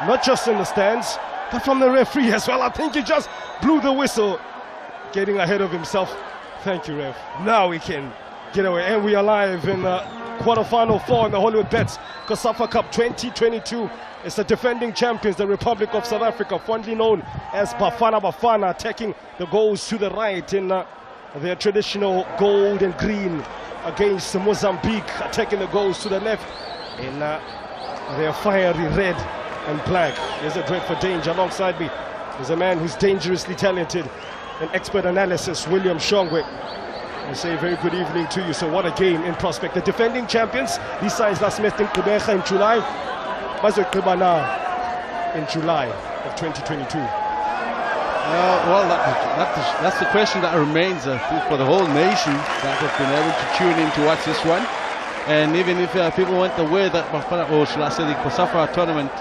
not just in the stands, but from the referee as well. I think he just blew the whistle, getting ahead of himself. Thank you, ref. Now we can get away, and we are live in quarter-final 4 in the Hollywood Bets COSAFA Cup 2022. It's the defending champions, the Republic of South Africa, fondly known as Bafana Bafana, attacking the goals to the right in their traditional gold and green, against Mozambique, attacking the goals to the left in their fiery red and black. There's a dread for danger alongside me. There's a man who's dangerously talented, an expert analysis, William Shongwe. I say a very good evening to you. So what a game in prospect. The defending champions, these sides last met in Quebec in July, in July of 2022. Well, that's the question that remains for the whole nation that have been able to tune in to watch this one. And even if people weren't aware that Bafana, or shall I say the COSAFA tournament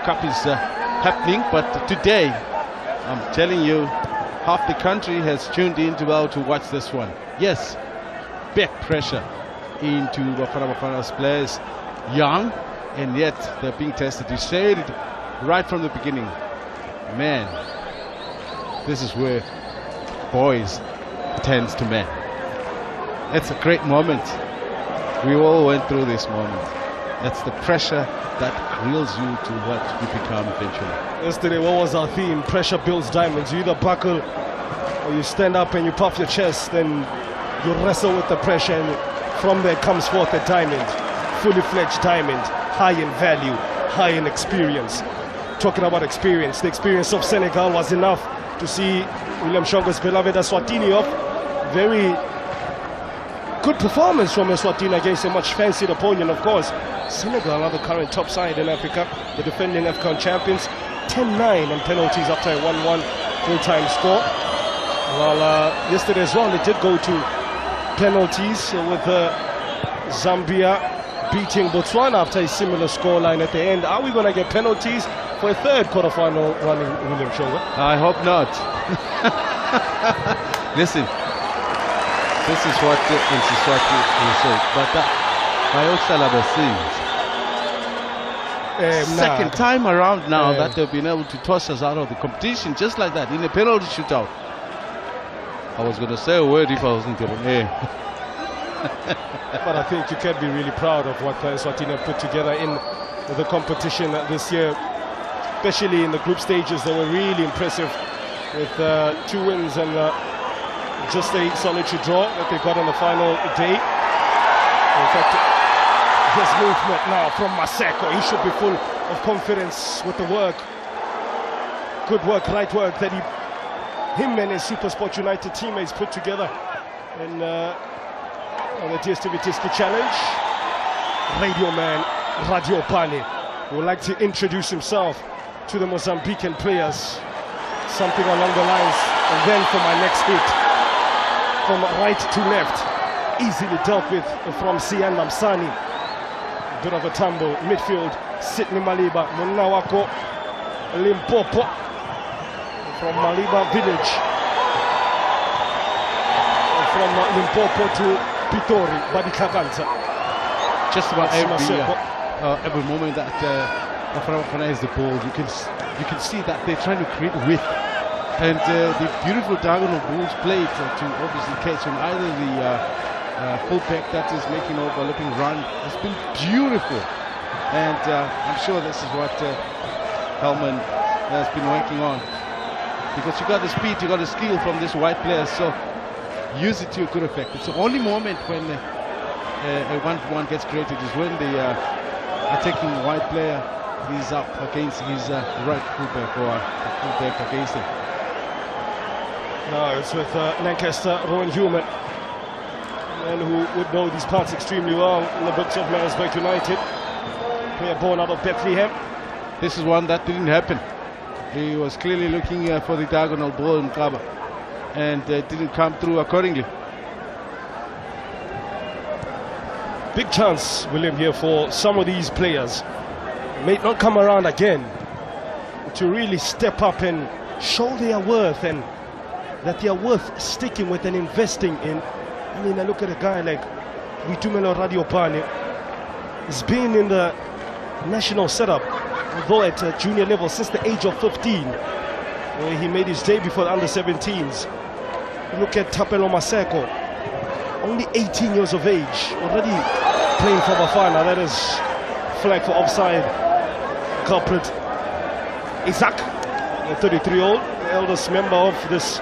cup is happening, but today, I'm telling you, half the country has tuned in to be able to watch this one. Yes, back pressure into Bafana Bafana's players, young, and yet they're being tested. You said it right from the beginning. Man, this is where boys turns to men. It's a great moment. We all went through this moment. That's the pressure that grills you to what you become eventually. Yesterday, what was our theme? Pressure builds diamonds. You either buckle or you stand up and you puff your chest, then you wrestle with the pressure, and from there comes forth a diamond, fully fledged diamond, high in value, high in experience. Talking about experience, the experience of Senegal was enough to see William Shongwe's beloved Eswatini off. Very good performance from Eswatini against a much fancied opponent, of course. Senegal are the current top side in Africa, the defending AFCON champions. 10-9 on penalties after a 1-1 full-time score. Well, yesterday as well, it did go to penalties with Zambia beating Botswana after a similar scoreline at the end. Are we going to get penalties for a third quarter-final running, William Shongwe? I hope not. Listen, this is what you said, but I also second time around now that they've been able to toss us out of the competition just like that in a penalty shootout. I was going to say a word if I wasn't going to. But I think you can be really proud of what Eswatini put together in the competition this year, especially in the group stages. They were really impressive with 2 wins and just a solitary draw that they got on the final day. In fact, his movement now from Maseko, he should be full of confidence with the work, good work, right work that him and his SuperSport United teammates put together in on the DSTV Tiski Challenge. Radio man Radio Pane would like to introduce himself to the Mozambican players, something along the lines, and then for my next hit, from right to left, easily dealt with from Sian Lamsani. A bit of a tumble, midfield, Sydney Maliba, Munawako, Limpopo, from Maliba village, from Limpopo to Pitori, Badikakanza. Just about every moment that Bafana has the ball, you can see that they're trying to create width, and the beautiful diagonal balls played to obviously catch on either the fullback that is making overlapping run. It's been beautiful, and I'm sure this is what Hellman has been working on, because you got the speed, you got the skill from this white player, so use it to your good effect. It's the only moment when a 1-1 gets created is when the attacking white player is up against his right fullback, or fullback against him. No, it's with Lancaster, Rowan Human, a man who would know these parts extremely well in the books of Maritzburg United, player born out of Bethlehem. This is one that didn't happen. He was clearly looking for the diagonal ball in Kaba, and didn't come through accordingly. Big chance, William, here for some of these players. May not come around again to really step up and show their worth, and that they are worth sticking with and investing in. I mean, I look at a guy like Vitumelo Radiopane. He's been in the national setup although at junior level since the age of 15, where he made his debut for the under-17s. Look at Thapelo Maseko, only 18 years of age, already playing for Bafana. That is flag for offside. Culprit Isaac, the 33-year-old, the eldest member of this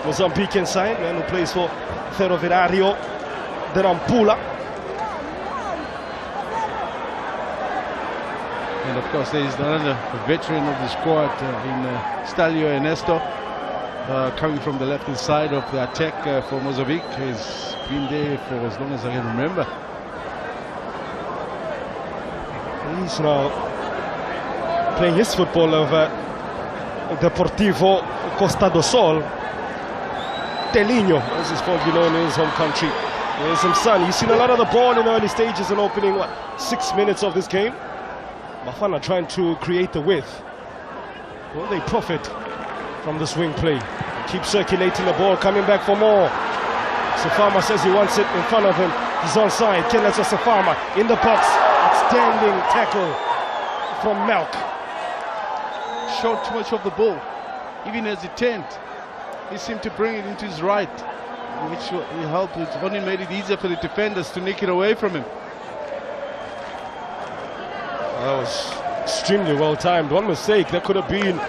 Mozambican side, man who plays for Ferroviario de Nampula. And of course, there is another veteran of the squad in Stalio Ernesto, coming from the left-hand side of the attack for Mozambique. He's been there for as long as I can remember. He's now playing his football over Deportivo Costa do Sol. Telinho, as he's fondly known in his home country. There's some sun. You've seen a lot of the ball in the early stages and opening, 6 minutes of this game. Bafana trying to create the width. Will they profit from the swing play? Keep circulating the ball, coming back for more. Sefama says he wants it in front of him. He's onside. Kenetsa Sefama in the box. Outstanding tackle from Melk. Showed too much of the ball. Even as he turned, he seemed to bring it into his right, which he helped. It only made it easier for the defenders to nick it away from him. That was extremely well timed. One mistake, there could have been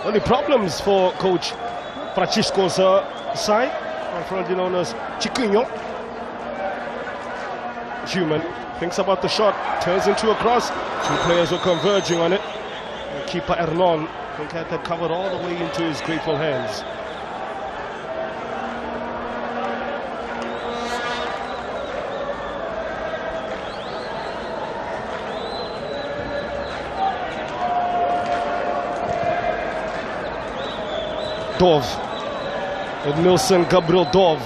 only problems for coach Francisco's side, currently known as Chiquinho. Human thinks about the shot, turns into a cross. Two players were converging on it. And keeper Ernon, I think, had that covered all the way into his grateful hands. Dov, and Nilson Gabriel Dov.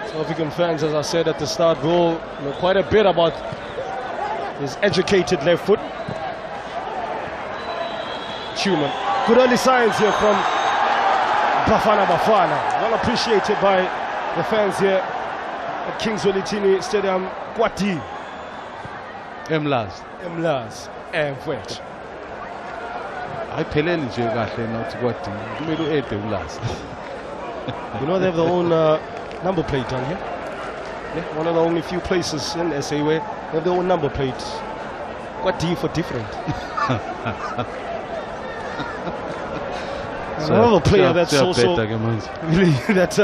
South African fans, as I said at the start, will know quite a bit about his educated left foot. Human. Good early signs here from Bafana. Well appreciated by the fans here at Kings Welitini Stadium. Kwati. Emlaz. And Fwet. I pelele nje kahle not what kumele uede ulasa. You know they have their own number plate down here. Yeah, one of the only few places in SA where they have their own number plate. What do you for different? Another player that's also really that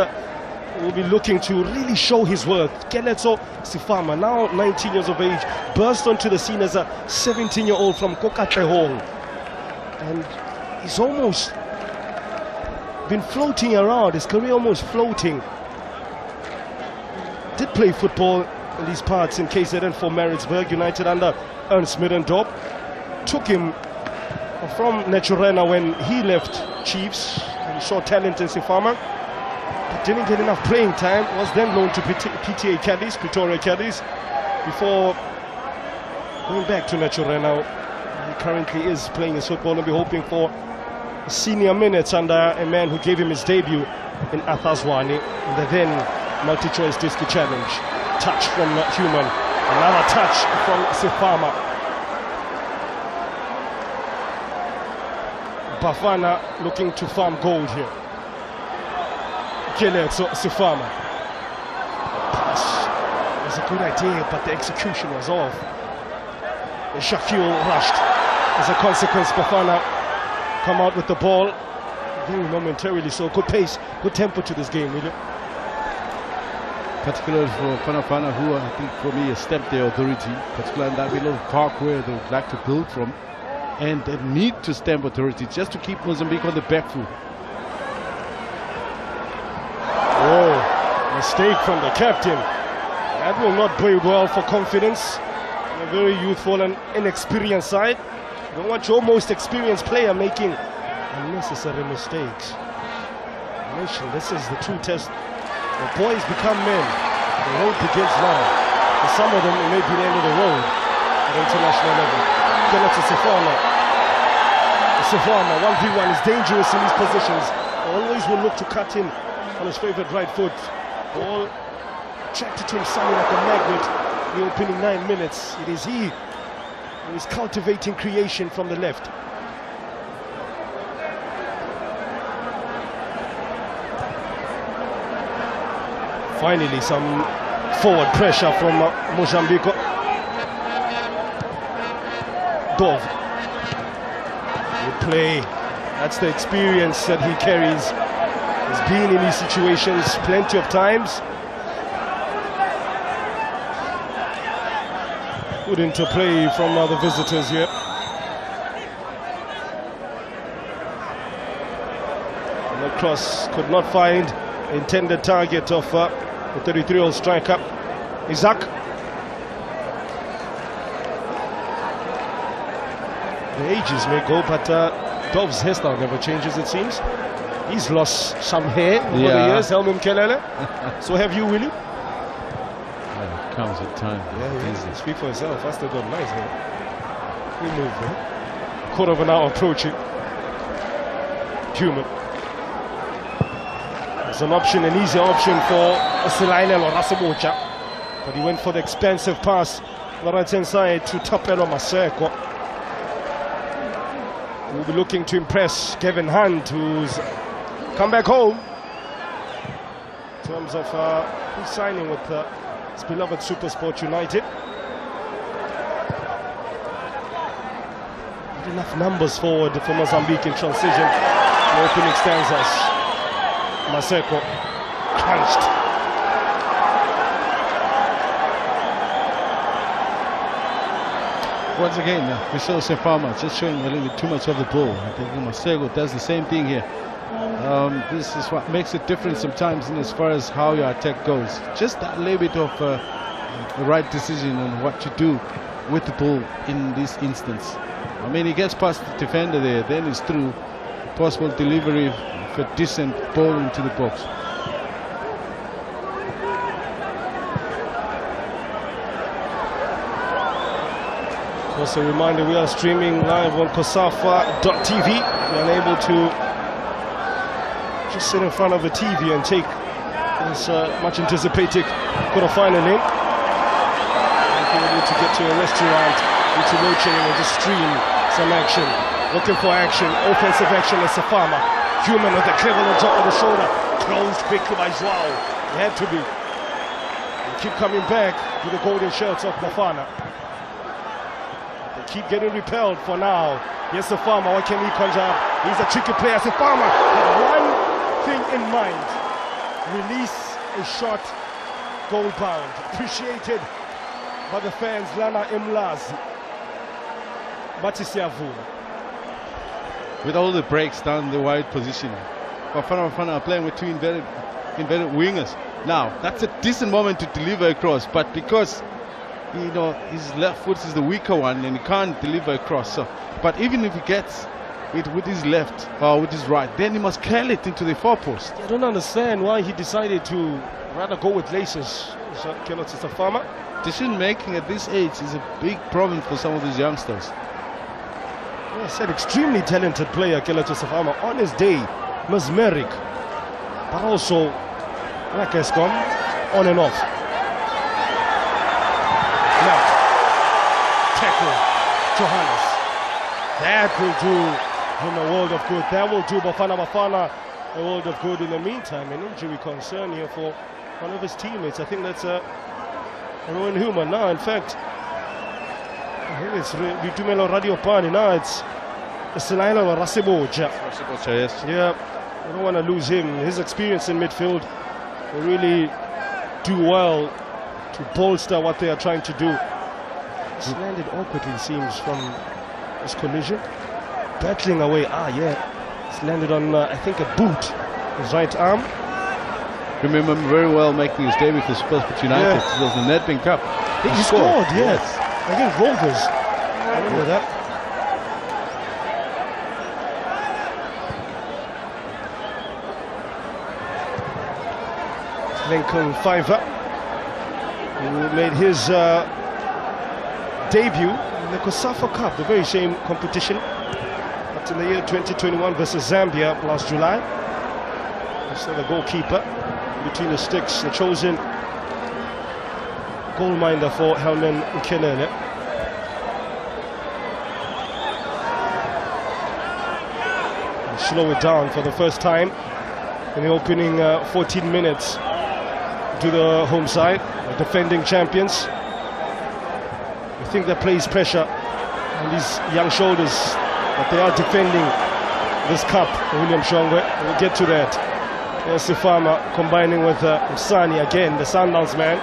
will be looking to really show his worth. Kenetsa Sefama, now 19 years of age, burst onto the scene as a 17-year-old from Kokate Hall. And he's almost been floating around, his career almost floating. Did play football in these parts in KZN for Maritzburg United under Ernst Middendorp. Took him from Naturena when he left Chiefs. He saw talent in Sefama, but didn't get enough playing time. Was then loaned to PTA Caddies, Pretoria Caddies, before going back to Naturena. He currently is playing his football and be hoping for senior minutes under a man who gave him his debut in Athazwani in the then multi-choice disc challenge. Touch from Human, another touch from Sefama. Bafana looking to farm gold here. Kenetsa Sefama. Pass was a good idea, but the execution was off. Shakil rushed. As a consequence, Bafana come out with the ball very momentarily. So good pace, good tempo to this game, really. Particularly for Bafana, who I think for me has stamped their authority, particularly in that middle of the park where they would like to build from, and they need to stamp authority just to keep Mozambique on the back foot. Oh, mistake from the captain. That will not bode well for confidence. A very youthful and inexperienced side. You don't want your most experienced player making unnecessary mistakes. This is the true test. The boys become men. The road begins now. For some of them, it may be the end of the road at international level. Kenetsa Sefama, 1v1 is dangerous in these positions. Always will look to cut in on his favorite right foot. Ball attracted to him something like a magnet. The opening 9 minutes, it is he He's cultivating creation from the left. Finally, some forward pressure from Mozambique. Dove. Good play. That's the experience that he carries. He's been in these situations plenty of times. Good interplay from the visitors here. And the cross could not find the intended target of the 33-year-old striker, Isaac. The ages may go, but Dove's hairstyle never changes, it seems. He's lost some hair over the years, Helmut Kelele. So have you, Willie? Yeah, it comes with time. Yeah. Speak for yourself. I still got nice hair. We move, man. Quarter of an hour approaching. Human. It's an option, an easy option for Silailelo Rasamocha, but he went for the expensive pass on the right hand side to Tapelo Maseko. We'll be looking to impress Kevin Hunt, who's come back home in terms of who's signing with his beloved Supersport United. Not enough numbers forward for Mozambique in transition. The opening stanzas. Maseko crunched. Once again, we saw Sefama just showing a little bit too much of the ball. I think Maseko does the same thing here. This is what makes it different sometimes in as far as how your attack goes. Just that little bit of the right decision on what to do with the ball in this instance. I mean, he gets past the defender there, then it's through. Possible delivery of a decent ball into the box. Also a reminder, we are streaming live on COSAFA.tv. You're unable to just sit in front of a TV and take this much anticipated quarter-final in. If you're able to get to a restaurant, it's a watching and just stream some action. Looking for action, offensive action as Safama. Human with the clever on top of the shoulder. Closed quickly by Joao. It had to be. They keep coming back to the golden shirts of Bafana. They keep getting repelled for now. Here's Safama, what can he conjure up? He's a tricky player. Safama had one thing in mind. Release a shot, goal bound. Appreciated by the fans. Lana Imlazi. Batisiavu. With all the breaks down the wide position, Bafana are playing with two inverted wingers. Now, that's a decent moment to deliver across, but because his left foot is the weaker one and he can't deliver across. So, but even if he gets it with his left or with his right, then he must curl it into the far post. I don't understand why he decided to rather go with laces. Decision making at this age is a big problem for some of these youngsters. I said extremely talented player, Kelechi Safama, on his day, mesmeric, but also like Escom, on and off. Left, tackle, Johannes. That will do him a world of good. That will do Bafana a world of good. In the meantime, an injury concern here for one of his teammates. I think that's Rowan Human. Now, in fact, I think it's Bitumelo Radio Pani. Now it's Silailelo Rasamocha. Yes. Yeah, I don't want to lose him. His experience in midfield will really do well to bolster what they are trying to do. It's landed awkwardly, it seems, from this collision. Battling away. It's landed on, I think, a boot. His right arm. Remember him very well making his debut for Supersport United. It was the Nedbank Cup. He scored, yes. Against Rovers. I remember that. Lincoln Fiver, who made his debut in the COSAFA Cup, the very same competition, up to the year 2021 versus Zambia last July. So the goalkeeper between the sticks, the chosen goalminder for Helman Kelele. slow it down for the first time in the opening 14 minutes to the home side, the defending champions. I think that plays pressure on these young shoulders that they are defending this cup. William Shongwe, we'll get to that. Sifama combining with Msani again, the Sundowns man,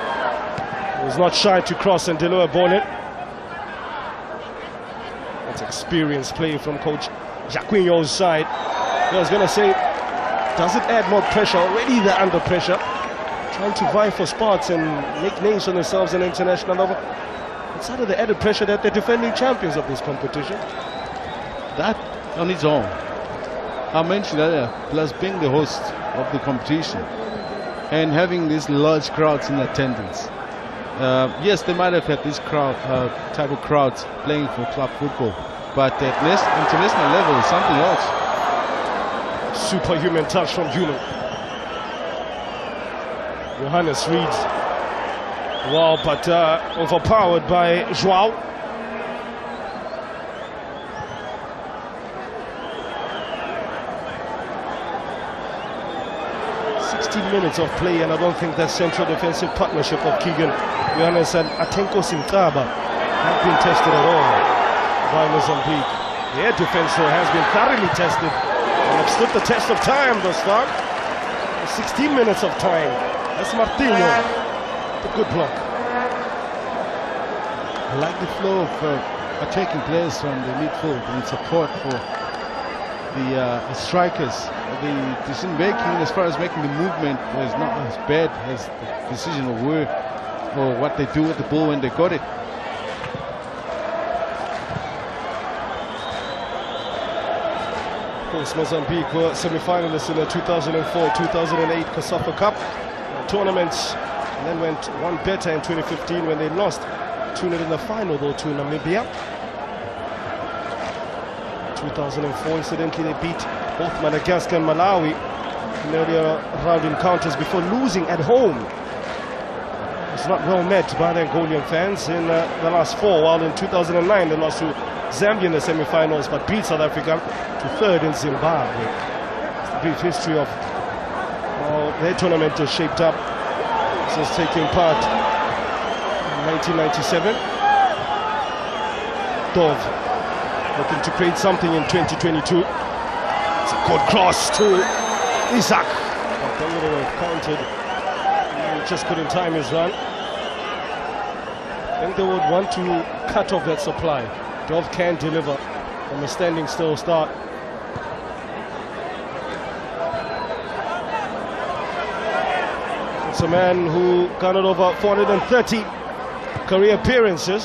who's not shy to cross and deliver a ball in. That's experienced play from coach Jacquinho's side. I was going to say, does it add more pressure? Already they're under pressure, trying to vie for spots and make names for themselves in international level. It's out of the added pressure that they're defending champions of this competition. That on its own, I mentioned earlier, plus being the host of the competition and having these large crowds in attendance. Yes, they might have had this crowd, type of crowds playing for club football, but at international level is something else. Superhuman touch from Juno. Johannes reads. Wow, but overpowered by Joao. 16 minutes of play, and I don't think that central defensive partnership of Keegan, Johannes and Atenko Sinkaba have been tested at all by Mozambique. Their defense has been thoroughly tested and have stood the test of time thus far. 16 minutes of time. That's Martino. A good block. I like the flow of attacking players from the midfield in support for the strikers. The decision making as far as making the movement was not as bad as the decision of where or what they do with the ball when they got it. Of course, Mozambique were semi-finalists in the 2004-2008 COSAFA Cup tournaments, and then went one better in 2015 when they lost 2-0 in the final though to Namibia. 2004, incidentally, they beat both Madagascar and Malawi in earlier round encounters before losing at home. It's not well met by the Angolan fans in the last four, while in 2009 they lost to Zambia in the semi-finals but beat South Africa to third in Zimbabwe. It's the brief history of how their tournament is shaped up since taking part in 1997. Dov looking to create something in 2022. It's a good cross to Isaac. But the little way counted. He just couldn't time his run. I think they would want to cut off that supply. Dov can deliver from a standing still start. It's a man who garnered over 430 career appearances.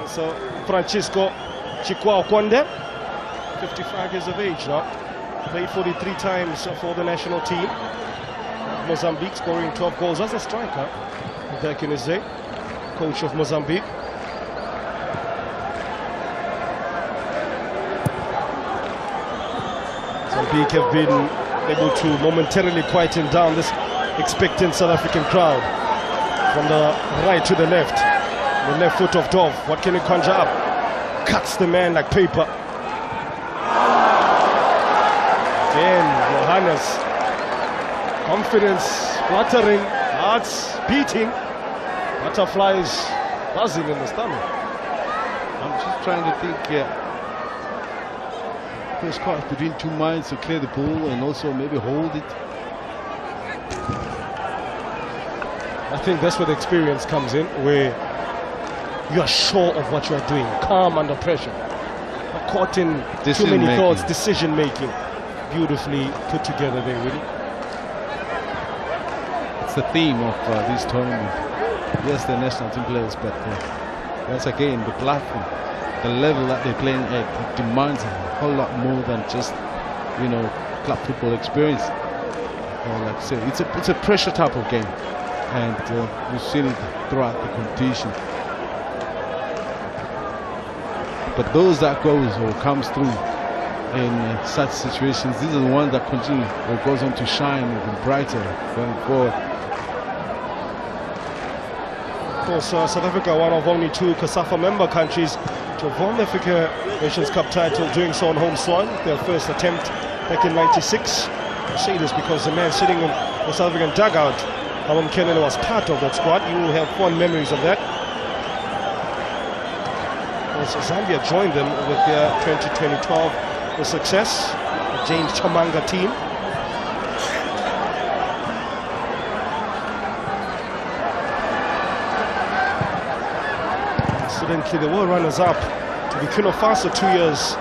So Francisco Chikwao Kwande, 55 years of age now, played 43 times for the national team. Mozambique, scoring 12 goals as a striker back in his day, coach of Mozambique. Mozambique have been able to momentarily quieten down this expectant South African crowd. From the right to the left foot of Dov, what can he conjure up? Cuts the man like paper. Again, Johannes, confidence fluttering, hearts beating, butterflies buzzing in the stomach. I'm just trying to think, there's caught between two minds to clear the ball and also maybe hold it. I think that's where the experience comes in, where you are sure of what you are doing, calm under pressure, not caught in too many thoughts, decision making. Beautifully put together there, really. It's the theme of this tournament. Yes, they're national team players, but once again, the platform, the level that they're playing at, it demands a whole lot more than just, you know, club football experience. Like I said, it's a pressure type of game, and we've seen it throughout the competition. But those that goes or comes through in such situations, these are the ones that continue or goes on to shine even brighter going forward. Of course, South Africa, one of only two COSAFA member countries to have won the Africa Nations Cup title, doing so on home soil, their first attempt back in '96. I say this because the man sitting in the South African dugout, Alan Kennan, was part of that squad. You will have fond memories of that. Also, Zambia joined them with their 2012 success, the James Chamanga team. Incidentally, they were runners-up to Burkina Faso 2 years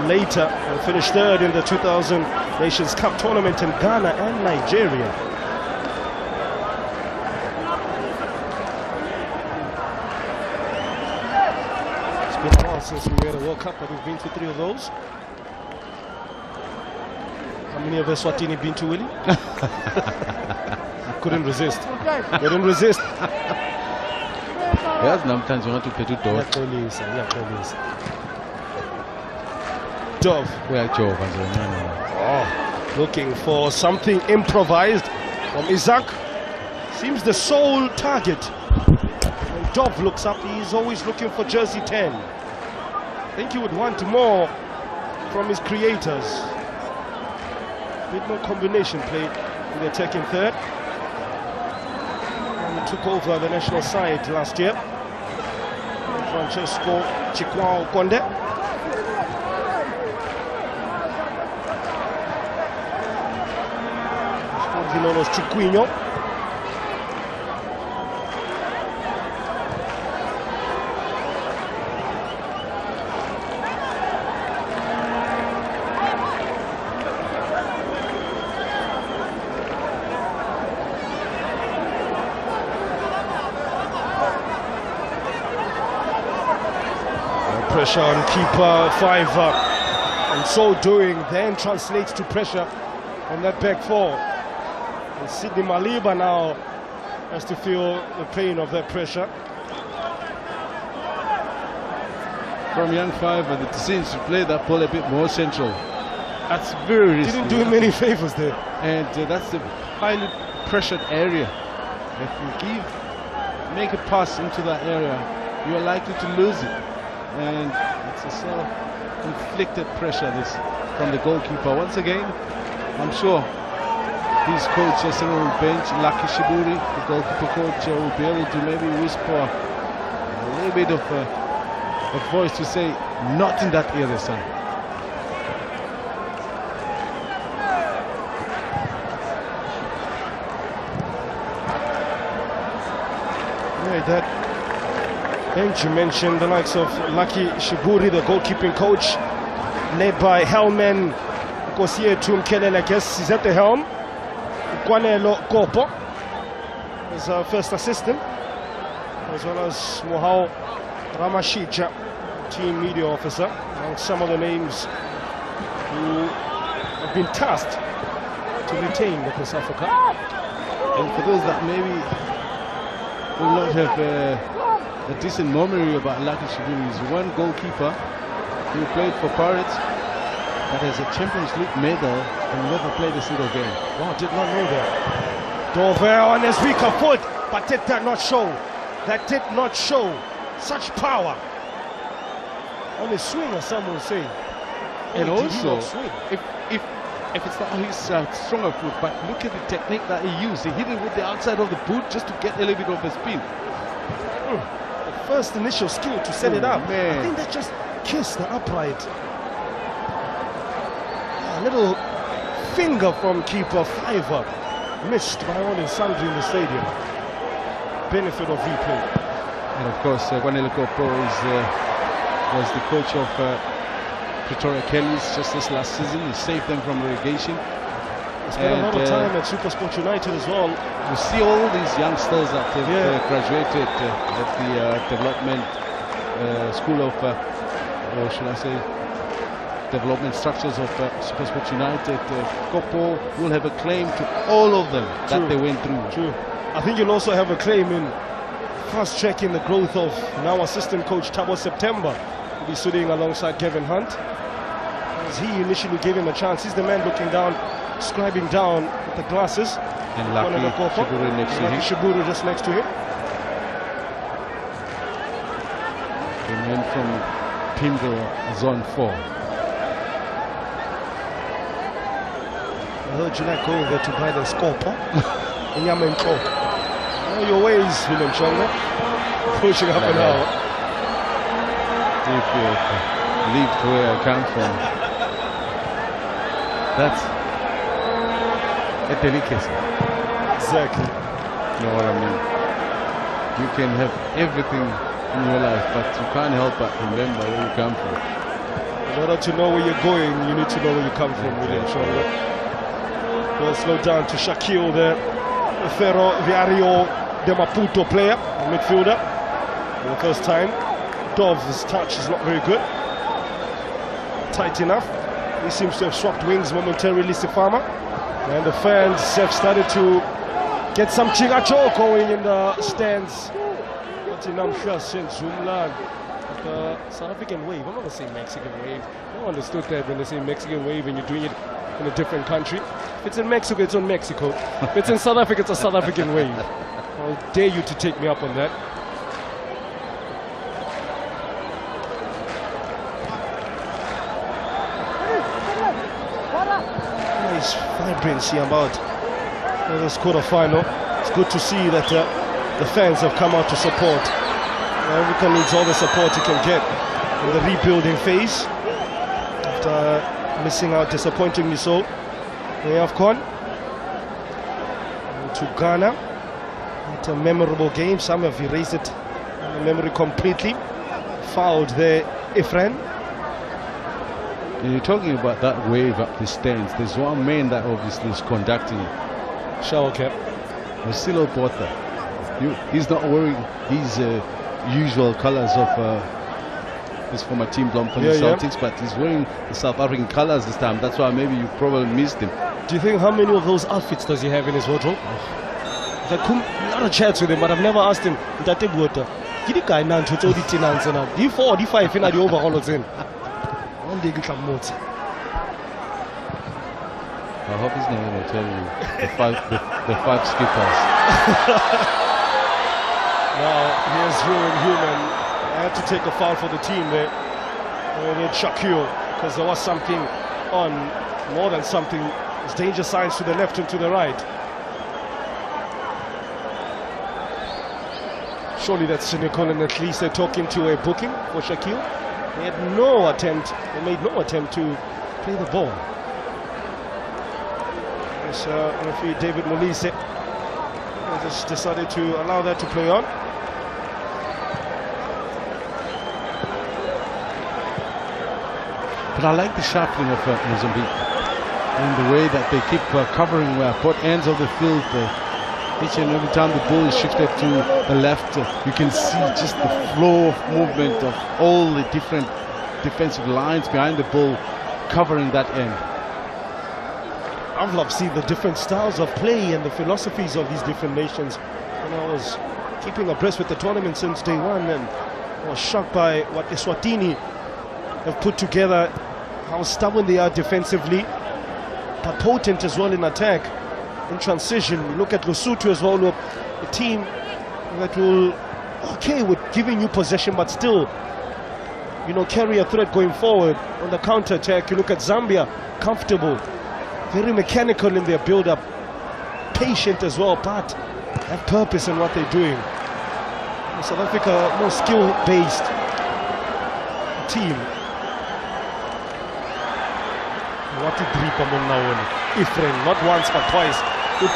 later and finished third in the 2000 Nations Cup tournament in Ghana and Nigeria. It's been a while since we had a World Cup, but we've been to 3 of those. How many of Eswatini been to, Willie? Couldn't resist. Couldn't resist. Yes, sometimes you want to pay to Dove. Dove. Oh, looking for something improvised from Isaac. Seems the sole target. When Dove looks up, he's always looking for jersey 10. I think he would want more from his creators. A bit more combination play in the attacking third. And he took over the national side last year. Francesco Chikwao Konde. Known as Chiquinho. Pressure on keeper 5, and so doing then translates to pressure on that back 4. And Sidney Maliba now has to feel the pain of that pressure. From young 5, the decision to play that ball a bit more central. That's very risky. Didn't do him any favors there. And that's a highly pressured area. If you make a pass into that area, you are likely to lose it. And it's a self-inflicted pressure from the goalkeeper. Once again, I'm sure his coach sitting on the bench, Lucky Shiburi, the goalkeeper coach, will be able to maybe whisper a little bit of a voice to say, not in that area, son. Yeah, that bench you mentioned, the likes of Lucky Shiburi, the goalkeeping coach, led by Helman Kosietu Mkelele, I guess he's at the helm. Kwanelo Kopo is our first assistant, as well as Mohau Ramashija, team media officer, among some of the names who have been tasked to retain the COSAFA Cup. And for those that maybe will not have a decent memory about Lucky Shiburi, is one goalkeeper who played for Pirates that has a Champions League medal and never played a single game. Wow, did not know that. Dover on his weaker foot, but did that not show? That did not show such power on his swing, as some will say. And also, if it's not his stronger foot, but look at the technique that he used. He hit it with the outside of the boot just to get a little bit of a spin. The first initial skill to set it up. Man. I think that just kissed the upright. A little finger from keeper 5, missed by all and sundry in the stadium. Benefit of replay. And of course, Kwanelo Kopo was the coach of Pretoria Kellys just this last season. He saved them from relegation. He spent a lot of time at Supersport United as well. You see all these youngsters that have graduated at the development school of, or should I say, development structures of Supersport United. Kopo will have a claim to all of them that they went through. True. I think you'll also have a claim in fast-tracking the growth of now assistant coach Thabo September, who'll be sitting alongside Kevin Hunt. As he initially gave him a chance, he's the man looking down, scribing down with the glasses. And Lucky Shiburi next to him. Shiburi just next to him. Came in from pinball zone 4. I heard you like going there to buy the scope, huh? In Yamenko. Know your ways, William Chonga. Pushing up and out. If you leave to where I come from, that's a delicacy. Exactly. You know what I mean? You can have everything in your life, but you can't help but remember where you come from. In order to know where you're going, you need to know where you come from, William Chonga. Well, slow down to Shaquille there. Ferro Viario de Maputo player, a midfielder. For the first time. Dov's touch is not very good. Tight enough. He seems to have swapped wings momentarily, Sifama. And the fans have started to get some chingacho going in the stands. The South African wave. I'm not going to say Mexican wave. I understood that when they say Mexican wave and you're doing it in a different country. If it's in Mexico, it's on Mexico. If it's in South Africa, it's a South African wave. I'll dare you to take me up on that. Nice vibrancy about this quarter-final. It's good to see that the fans have come out to support. Africa needs all the support he can get in the rebuilding phase after missing out disappointingly so. Way of Con to Ghana. It's a memorable game. Some have erased it in memory completely. Fouled there, Ifran. And you're talking about that wave up the stands. There's one man that obviously is conducting it. Shower cap. Marcelo Botha. He's not wearing his usual colors of his former team, Bloemfontein Celtics, but he's wearing the South African colors this time. That's why maybe you probably missed him. Do you think how many of those outfits does he have in his wardrobe? I've had a lot of chats with him, but I've never asked him. Did the guy now to tell the tenants and D4 or D5 in the overall in? I hope he's not going to tell you the five skippers. Now here's Human. I had to take a foul for the team there. And then Shaquille, because there was something on, more than something. There's danger signs to the left and to the right. Surely that's cynical, and at least they're talking to a booking for Shaquille. They had no attempt, they made no attempt to play the ball. Yes, referee David Molise just decided to allow that to play on. But I like the sharpening of Mozambique and the way that they keep covering both ends of the field. Each and every time the ball is shifted to the left, you can see just the flow of movement of all the different defensive lines behind the ball covering that end. I've loved seeing the different styles of play and the philosophies of these different nations. And I was keeping abreast with the tournament since day one, and I was shocked by what Eswatini have put together, how stubborn they are defensively, but potent as well in attack, in transition. You look at Lesotho as well, a team that will okay with giving you possession, but still, you know, carry a threat going forward on the counter-attack. You look at Zambia, comfortable, very mechanical in their build-up, patient as well, but have purpose in what they're doing. South Africa, more skill-based team. What a drip among now, Ifren, not once but twice. But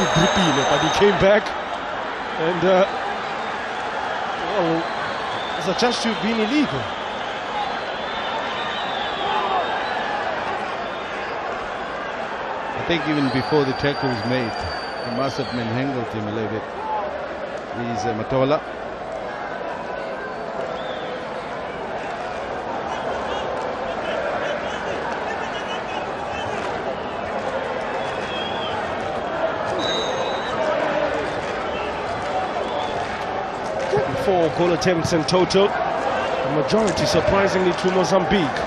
he came back, and well, there's a chance to be illegal. I think even before the tackle was made, he must have manhandled him a little bit. He's Matola. Four goal attempts in total, the majority surprisingly to Mozambique,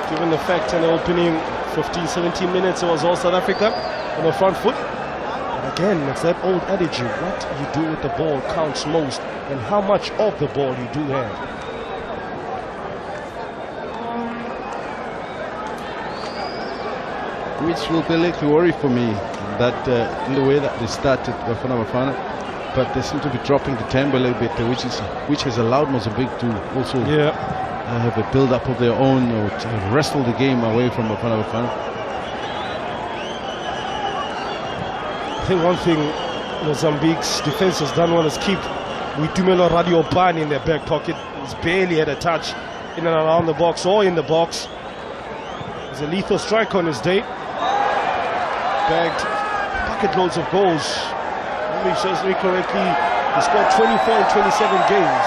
given the fact in the opening 15-17 minutes it was all South Africa on the front foot. And again, it's that old adage, what you do with the ball counts most, and how much of the ball you do have. which will be a little worry for me, that in the way that they started Bafana Bafana, but they seem to be dropping the tempo a little bit, which has allowed Mozambique to also have a build-up of their own, or to wrestle the game away from Bafana Bafana. I think one thing Mozambique's defense has done well is keep Witumelo Radiopani in their back pocket. He's barely had a touch in and around the box or in the box. He's a lethal strike on his day. Bagged bucket loads of goals. If he serves me correctly, he scored 24 in 27 games.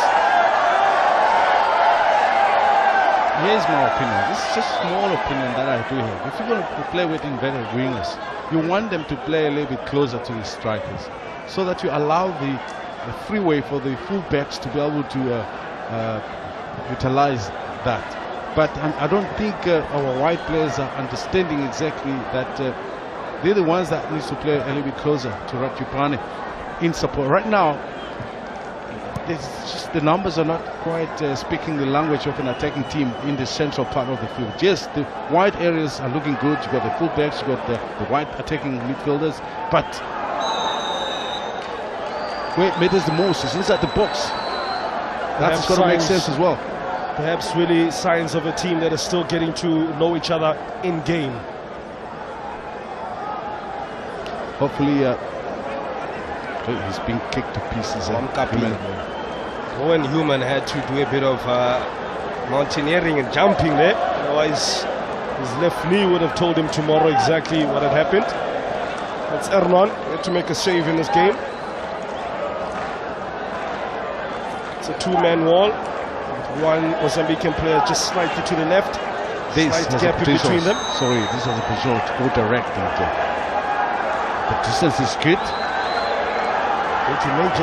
Here's my opinion. This is just small opinion that I do have. If you're going to play with inverted wingers, you want them to play a little bit closer to the strikers, so that you allow the freeway for the full-backs to be able to utilize that. But I don't think our wide players are understanding exactly that they're the ones that need to play a little bit closer to Ratupane in support. Right now, the numbers are not quite speaking the language of an attacking team in the central part of the field. Yes, the wide areas are looking good. You've got the full-backs, you've got the wide attacking midfielders, but where it matters the most is inside the box. That's got to make sense as well. Perhaps really signs of a team that is still getting to know each other in game. Hopefully, he's been kicked to pieces. Owen Human had to do a bit of mountaineering and jumping there. Otherwise, his left knee would have told him tomorrow exactly what had happened. That's Ernan. He had to make a save in this game. It's a two-man wall. One Mozambican player just slightly to the left. Slight gap in between them. Sorry, this is a potential to go direct. The distance is good.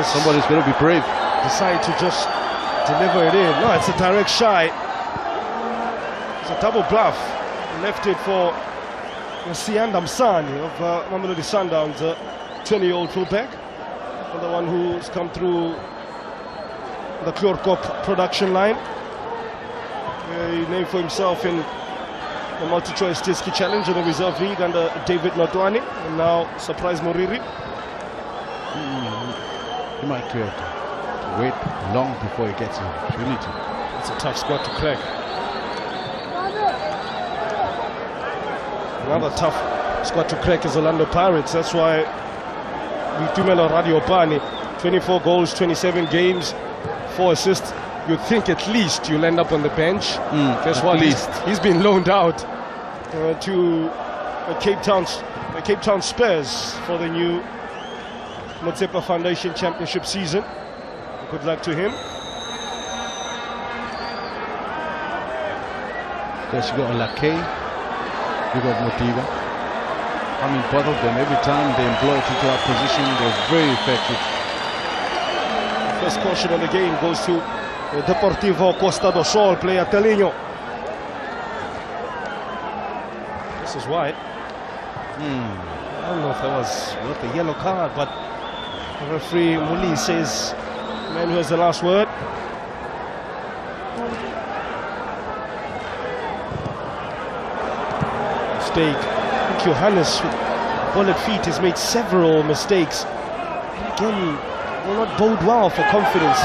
Somebody's going to be brave. Decide to just deliver it in. No, it's a direct shy. It's a double bluff. Left it for Sianda Msani of Mamelodi Sundowns, a 20-year-old fullback. And the one who's come through the Klorkop production line. He named for himself in the multi-choice Tiski Challenge in the Reserve League under David Notwani, and now Surprise Moriri. He might have to wait long before he gets an opportunity. It's a tough squad to crack. Another tough squad to crack is Orlando Pirates. That's why Witumelo Radiopane, 24 goals, 27 games, 4 assists. You'd think at least you'll end up on the bench. Guess what? He's been loaned out to Cape Town Spurs for the new Motsepa Foundation Championship season. Good luck to him. There's you got Olake, you got Motiva. I mean, both of them, every time they employ into that position, they're very effective. First caution on the game goes to Deportivo Costa do Sol player Telinho. This is wide. I don't know if that was worth a yellow card, but the referee Muli says the man who has the last word. Mistake. I think Johannes with bullet feet has made several mistakes. Again, will not bode well for confidence.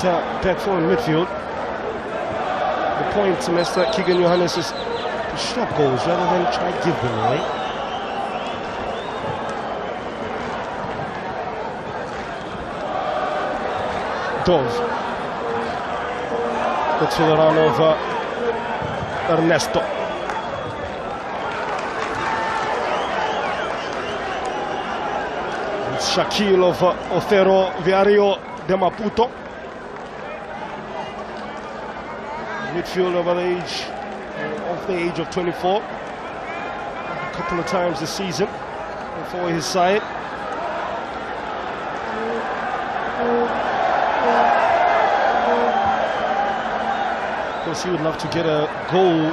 Back four in midfield. The point to Mr. Keegan Johannes is to stop goals rather than try to give them away. Dove. Looks for the run of Ernesto. It's Shaquille of Otero Viario de Maputo. Midfield over the age of 24. A couple of times this season for his side. Of course, he would love to get a goal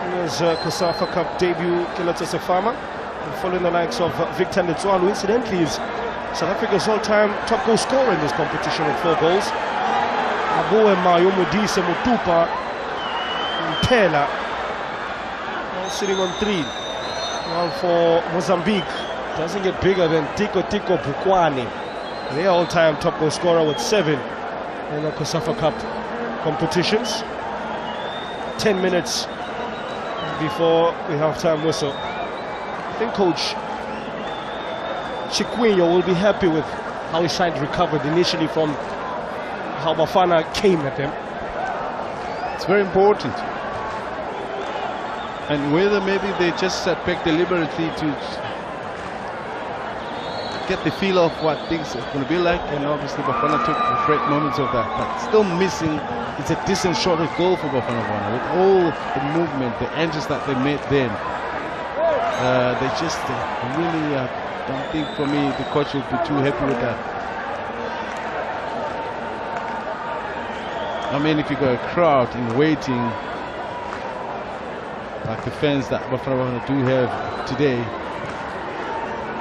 in his COSAFA Cup debut, Kilatsa Sefama, and following the likes of Victor Netswalu. Incidentally, is South Africa's all-time top goal scorer in this competition with 4 goals. Magoe Mayomudise Mutupa Pela. Now sitting on 3. Well, for Mozambique, doesn't get bigger than Tiko Bukwani. Their all-time top goal scorer with 7 in the COSAFA Cup competitions. 10 minutes before the half-time whistle. I think Coach Chiquinho will be happy with how his side recovered initially from how Bafana came at them. It's very important. And whether maybe they just sat back deliberately to get the feel of what things are going to be like, and obviously Bafana took great moments of that, but still missing. It's a decent shot of goal for Bafana with all the movement, the entries that they made then. They just really don't think, for me, the coach will be too happy with that. I mean, if you got a crowd in waiting, like the fans that Bafana do have today,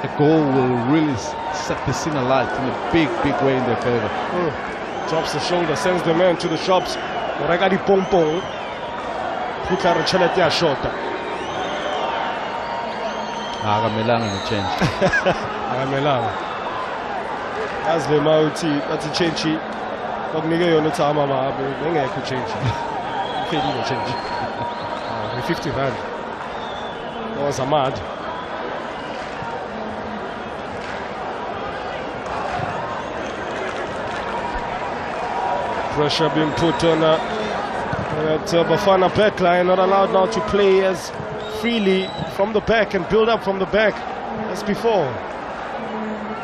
a goal will really set the scene alight in a big way in their favor. Drops the shoulder, sends the man to the shops. Regadi Pompong. Putla Chelete Shota. Agamelanga no change. Agamelanga. As the Mauti, that's a change. Ognige Yonota Mama, Bengeko change. Fading change. 50 rand. That was a mad. Pressure being put on that Bafana backline, not allowed now to play as freely from the back and build up from the back as before.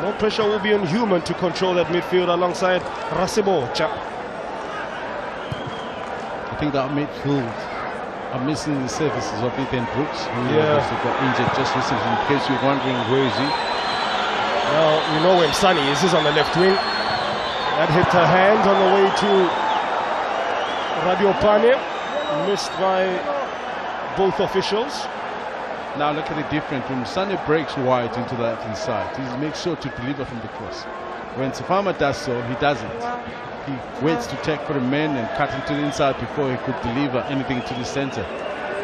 No pressure will be on Human to control that midfield alongside Rasebocha. I think that midfield are missing the services of Ethan Brooks, who obviously got injured just recently, in case you're wondering where is he. Well, you know where Sonny is. He's on the left wing. That hit her hand on the way to Radio Pane, missed by both officials. Now look at the difference. When Sonny breaks wide into that inside, he makes sure to deliver from the cross. When Safama does so, he doesn't. He waits to take for the man and cut into the inside before he could deliver anything to the center.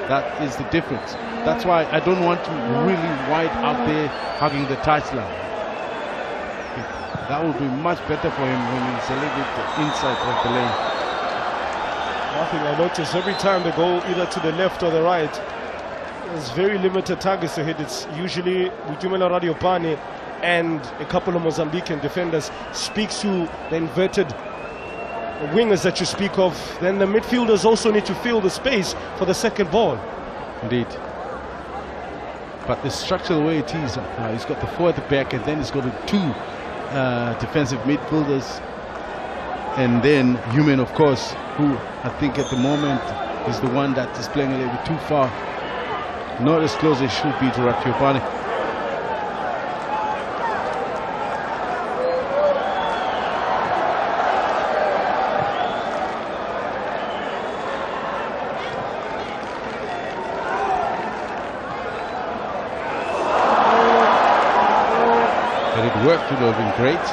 That is the difference. That's why I don't want him really wide out there hugging the touchline. That would be much better for him when he's a little bit inside of the lane. One thing I notice, every time they go either to the left or the right, there's very limited targets to hit. It's usually Butumela Radiopane and a couple of Mozambican defenders. Speaks to the inverted wingers that you speak of. Then the midfielders also need to fill the space for the second ball. Indeed. But the structure, the way it is, he's got the 4 at the back, and then he's got the 2 defensive midfielders, and then Human, of course, who I think at the moment is the one that is playing a little bit too far, not as close as should be to Ratiopane. Work would have been great.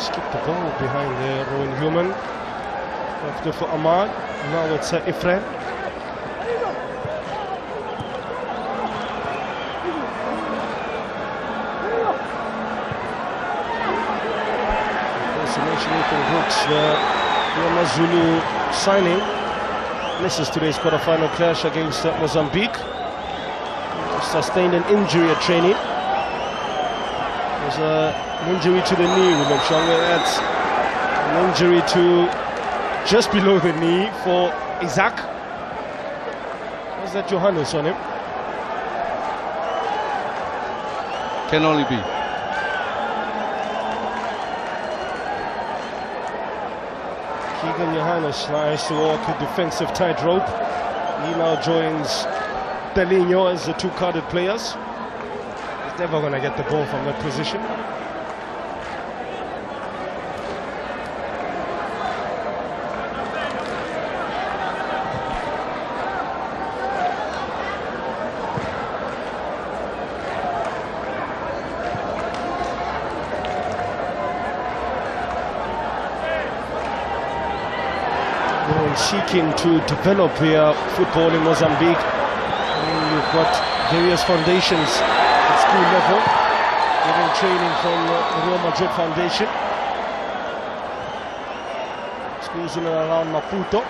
Skip the ball behind there, Rowan Human. After for Ahmad. Now it's Ifran. Ethan Brooks, the Mazulu signing. This is today's quarter-final clash against Mozambique. Sustained an injury at training. There's an injury to the knee, William Shonga. That's an injury to just below the knee for Isaac. Was that Johannes on him? Can only be. Keegan Johannes tries to walk a defensive tightrope. He now joins Delinho as the 2 carded players. Never going to get the ball from that position. seeking to develop their football in Mozambique. You've got various foundations at school level, getting training from the Real Madrid Foundation. Schools in and around Maputo.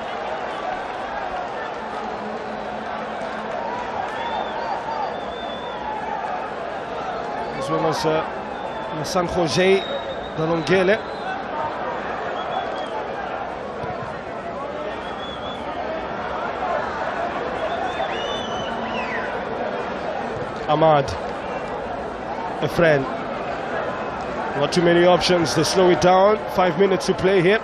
As well as San Jose de Longele. Ahmad, a friend. Not too many options. They slow it down. 5 minutes to play here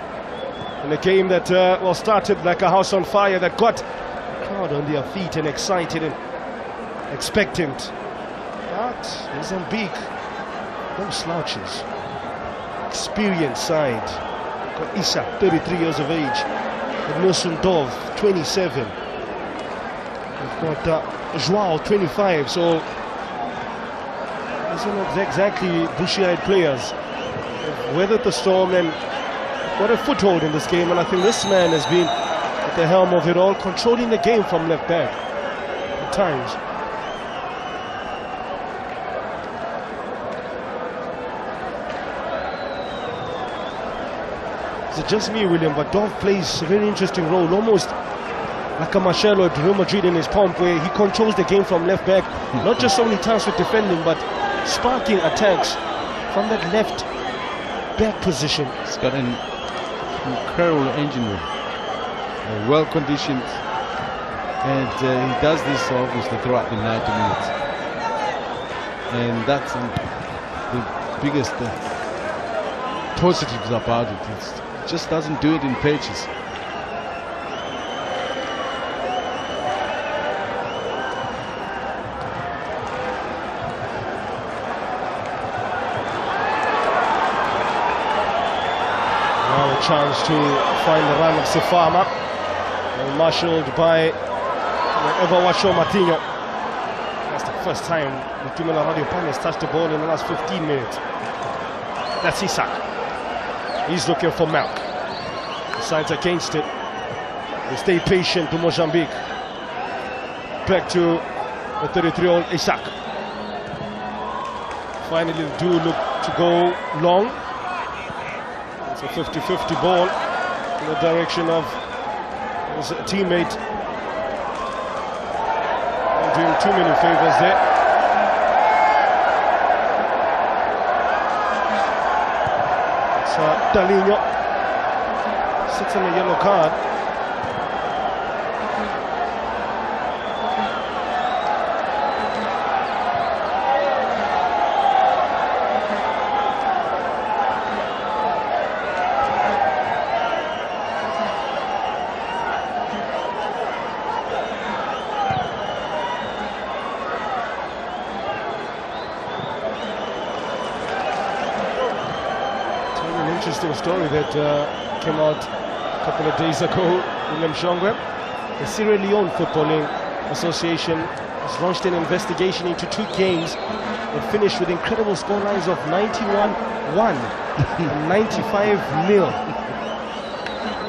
in a game that started like a house on fire, that got the crowd on their feet and excited and expectant. But Mozambique, no slouches. Experienced side. Got Issa, 33 years of age. Nusundov, 27. We've got Joao, 25. So these are not exactly bushy-eyed players. They've weathered the storm and got a foothold in this game, and I think this man has been at the helm of it all, controlling the game from left back at times. Is it just me, William? But Dov plays a very interesting role, almost like a Marcelo at Real Madrid in his pomp, where he controls the game from left back, not just only tasked with defending, but sparking attacks from that left back position. He's got an incredible engine room, well conditioned, and he does this obviously throughout the 90 minutes, and that's the biggest positives about it. It just doesn't do it in pages. Chance to find the run of Sefama, marshalled by Everwacho Martinho. That's the first time Mutumela Radio Pan has touched the ball in the last 15 minutes. That's Isak. He's looking for Malk. The side's against it. They stay patient to Mozambique. Back to the 33-year-old Isak. Finally, the duo look to go long. It's a 50-50 ball in the direction of his teammate. Not doing too many favors there. It's Dalinho. Sits on a yellow card. Interesting story that came out a couple of days ago. William Shongwe, the Sierra Leone Footballing Association has launched an investigation into 2 games that finished with incredible scorelines of 91-1 and 95-0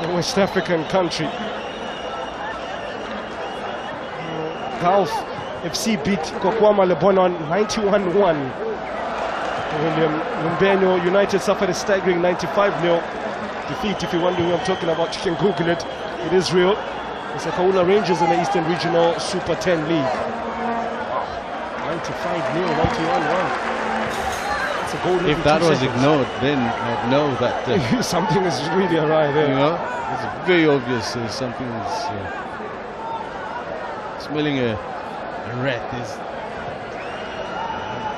in West African country. Gulf FC beat Kokwama Lebonon 91-1. William Lumbenyo United suffered a staggering 95-0 defeat. If you're wondering who I'm talking about, you can Google it. It is real. It's the Kaula Rangers in the Eastern Regional Super 10 League. 95-0, 91-1. That's a goal. If that was ignored, then I'd know that something is really awry there. You know, it's very obvious. Something is smelling a rat. Is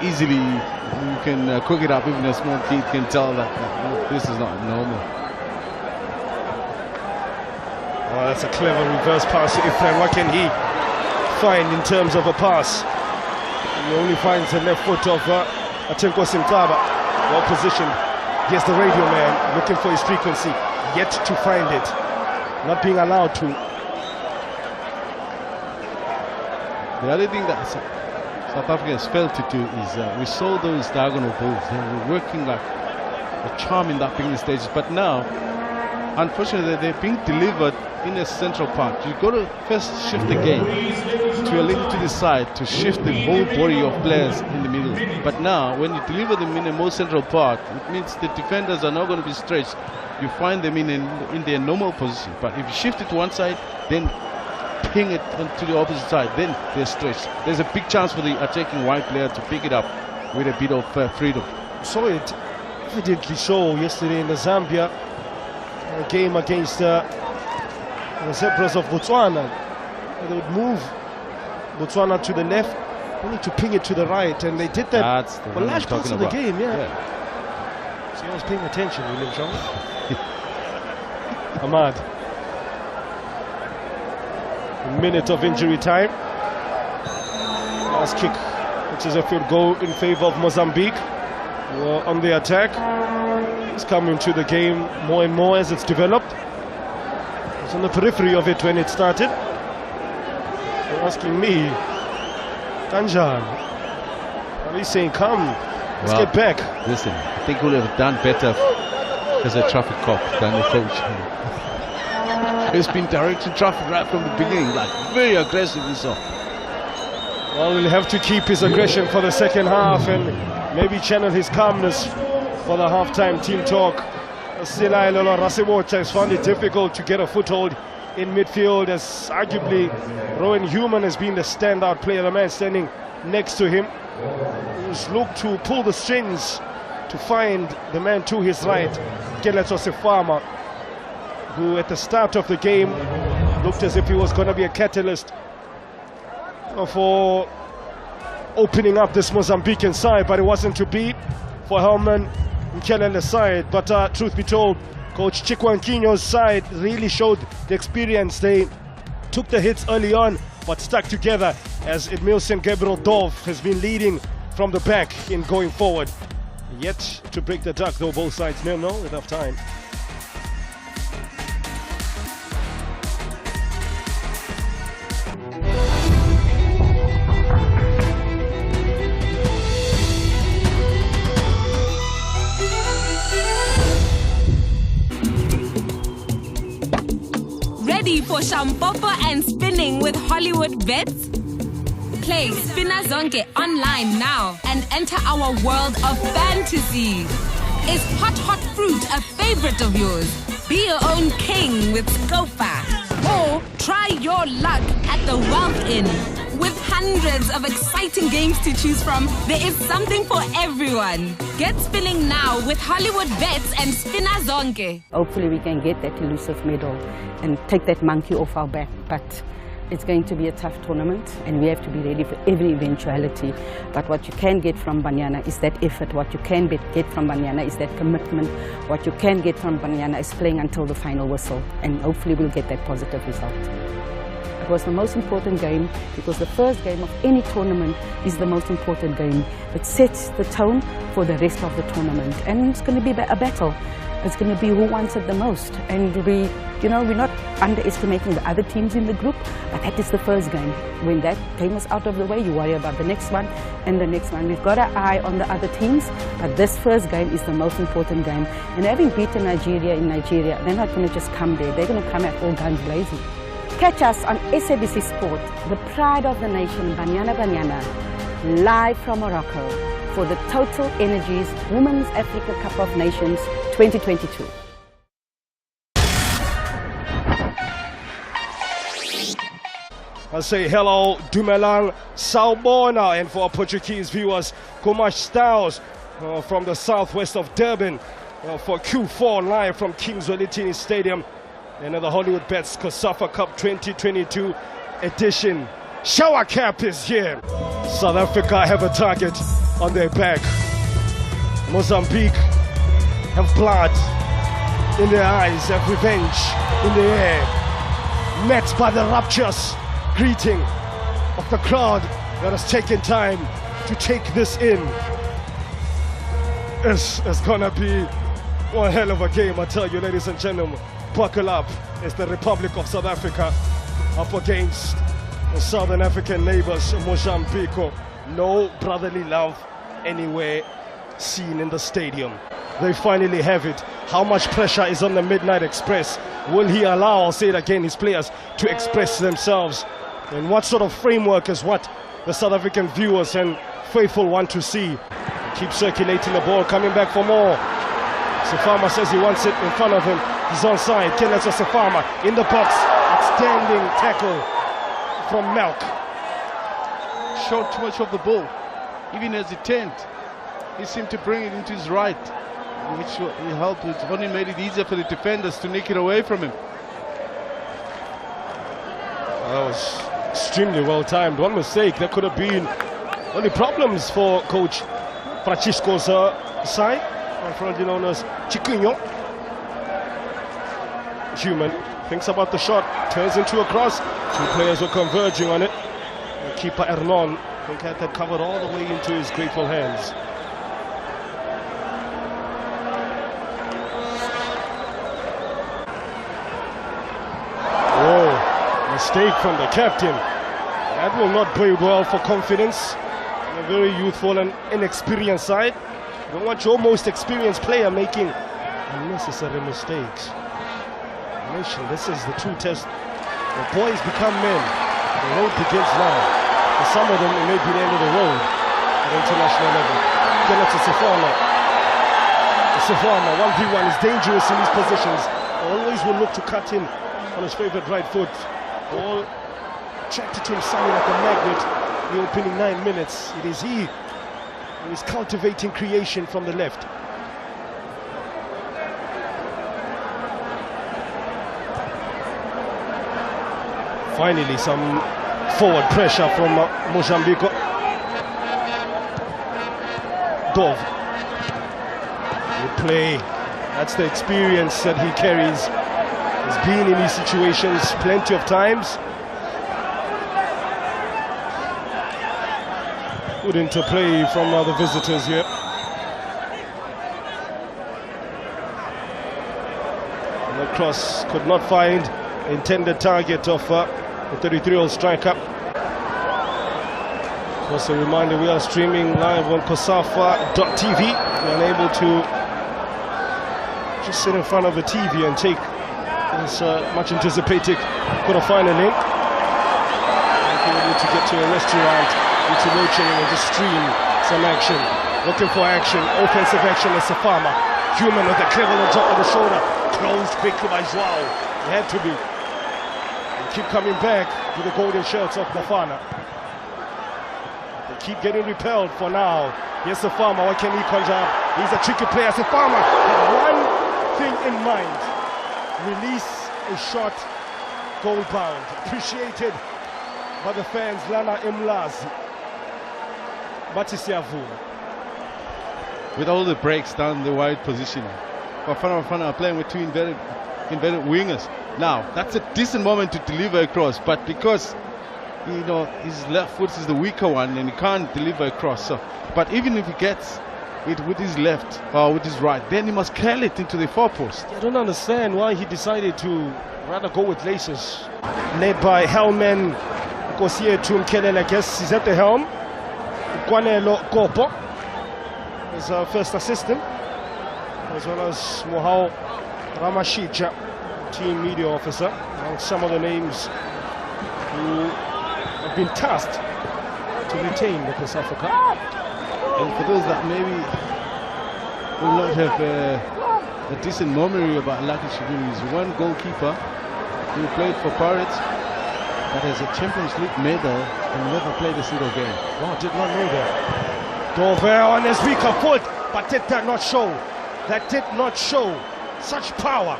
easily. You can cook it up, even a small kid can tell that this is not normal. Oh, that's a clever reverse pass to Ifran. What can he find in terms of a pass? He only finds the left foot of Atenko Simkaba. Well positioned. Here's the radio man looking for his frequency. Yet to find it. Not being allowed to. The other thing that South Africa has failed to do is we saw those diagonal balls. They were working like a charm in that beginning stages, but now unfortunately, they're being delivered in a central part. You've got to first shift the game to a little to the side to shift the whole body of players in the middle. But now, when you deliver them in a more central part, it means the defenders are not going to be stretched. You find them in their normal position. But if you shift it to one side, then ping it to the opposite side, then they're stretched. There's a big chance for the attacking wide player to pick it up with a bit of freedom. Saw it evidently so yesterday in the Zambia game against the Zebras of Botswana. They would move Botswana to the left, only to ping it to the right, and they did that for large parts of the game. So I was paying attention, William John. Ahmad. A minute of injury time. Last kick, which is a field goal in favor of Mozambique. On the attack. It's coming to the game more and more as it's developed. It was on the periphery of it when it started. They're asking me, Kanjan, are you saying come? Let's get back. Listen, I think we'll have done better as a traffic cop than the coach. He's been directing traffic right from the beginning, like very aggressively so. Well, he'll have to keep his aggression for the second half and maybe channel his calmness for the halftime team talk. Silai Lolo Rasibota has found it difficult to get a foothold in midfield, as arguably Rowan Human has been the standout player, the man standing next to him, who's looked to pull the strings to find the man to his right, Keletso Sefama, who at the start of the game looked as if he was going to be a catalyst for opening up this Mozambican side, but it wasn't to be for Helman Mkelele's side. But truth be told, Coach Chikwankinyo's side really showed the experience. They took the hits early on, but stuck together as Edmilson Gabriel Dove has been leading from the back in going forward. Yet to break the duck, though, both sides 0-0 enough time. Ready for Shampopo and spinning with Hollywood bets? Play Spinner Zonke online now and enter our world of fantasy. Is hot fruit a favorite of yours? Be your own king with COSAFA. Or try your luck at the Wealth Inn. With hundreds of exciting games to choose from, there is something for everyone. Get spinning now with Hollywood Bets and Spinner Zonke. Hopefully we can get that elusive medal and take that monkey off our back. But it's going to be a tough tournament and we have to be ready for every eventuality. But what you can get from Banyana is that effort. What you can get from Banyana is that commitment. What you can get from Banyana is playing until the final whistle. And hopefully we'll get that positive result. It was the most important game because the first game of any tournament is the most important game. It sets the tone for the rest of the tournament. And it's going to be a battle. It's going to be who wants it the most. And we're not underestimating the other teams in the group, but that is the first game. When that game is out of the way, you worry about the next one and the next one. We've got our eye on the other teams, but this first game is the most important game. And having beaten Nigeria in Nigeria, they're not going to just come there. They're going to come at all guns blazing. Catch us on SABC Sport, the pride of the nation, Banyana, live from Morocco for the Total Energies Women's Africa Cup of Nations 2022. I'll say hello, Dumelang, Sawubona, and for our Portuguese viewers, Como estás, from the southwest of Durban, for Q4 live from Kings Welitini Stadium. Another Hollywood Bets COSAFA Cup 2022 edition. Shower cap is here. South Africa have a target on their back. Mozambique have blood in their eyes, have revenge in the air. Met by the rapturous greeting of the crowd that has taken time to take this in. It's gonna be one hell of a game, I tell you, ladies and gentlemen. Buckle up. It's the Republic of South Africa up against the Southern African neighbors, Mozambique. No brotherly love anywhere scene in the stadium. They finally have it. How much pressure is on the Midnight Express? Will he allow, I'll say it again, his players to express themselves? And what sort of framework is what the South African viewers and faithful want to see? Keep circulating the ball, coming back for more. Sefama says he wants it in front of him. He's onside. Kenneth Sefama in the box. Outstanding tackle from Melk. Showed too much of the ball. Even as he turned, he seemed to bring it into his right, which he helped, which only made it easier for the defenders to nick it away from him. That was extremely well timed. One mistake, there could have been only problems for coach Francisco's side, unfortunately known as Chiquinho. Human thinks about the shot, turns into a cross. Two players were converging on it. And keeper Ernon, I think, had that covered all the way into his grateful hands. Mistake from the captain. That will not bode well for confidence. A very youthful and inexperienced side. You don't want your most experienced player making unnecessary mistakes. Nation, this is the true test. The boys become men. The road begins now. For some of them, it may be the end of the road at international level. Kenneth Sefama. Sefama, 1v1, is dangerous in these positions. Always will look to cut in on his favorite right foot. Ball attracted to him something like a magnet in the opening 9 minutes. It is he who is cultivating creation from the left. Finally, some forward pressure from Mozambique. Dove. Good play. That's the experience that he carries. He's been in these situations plenty of times. Good interplay from the visitors here. And the cross could not find the intended target of the 33-year-old striker. Also a reminder, we are streaming live on COSAFA.tv. You're unable to just sit in front of the TV and take this much anticipated quarter-final link. If you're able to get to a restaurant, due to load shedding, and just stream some action. Looking for action, offensive action as Sefama. Human with a clever on top of the shoulder. Closed quickly by Joao. It had to be. They keep coming back to the golden shirts of Bafana. They keep getting repelled for now. Here's Sefama, what can he conjure up? He's a tricky player. Sefama had one thing in mind. Release a shot, goal bound. Appreciated by the fans. Lana Imlazi, Batisiavu. With all the breaks down the wide position, Bafana are playing with two inverted wingers. Now that's a decent moment to deliver across, but because his left foot is the weaker one and he can't deliver across. So, but even if he gets it with his left or with his right, then he must curl it into the far post. I don't understand why he decided to rather go with laces. Led by Helman Kosie Tumkelen, I guess he's at the helm. Kwanelo Kopo is our first assistant, as well as Mohau Ramashija, team media officer, among some of the names who have been tasked to retain the COSAFA Cup. And for those that maybe will not have a decent memory about Lucky Shibuni, he's one goalkeeper who played for Pirates, but has a Champions League medal and never played a single game. Wow, did not know that. Dover on his weaker foot, but it did not show. That did not show such power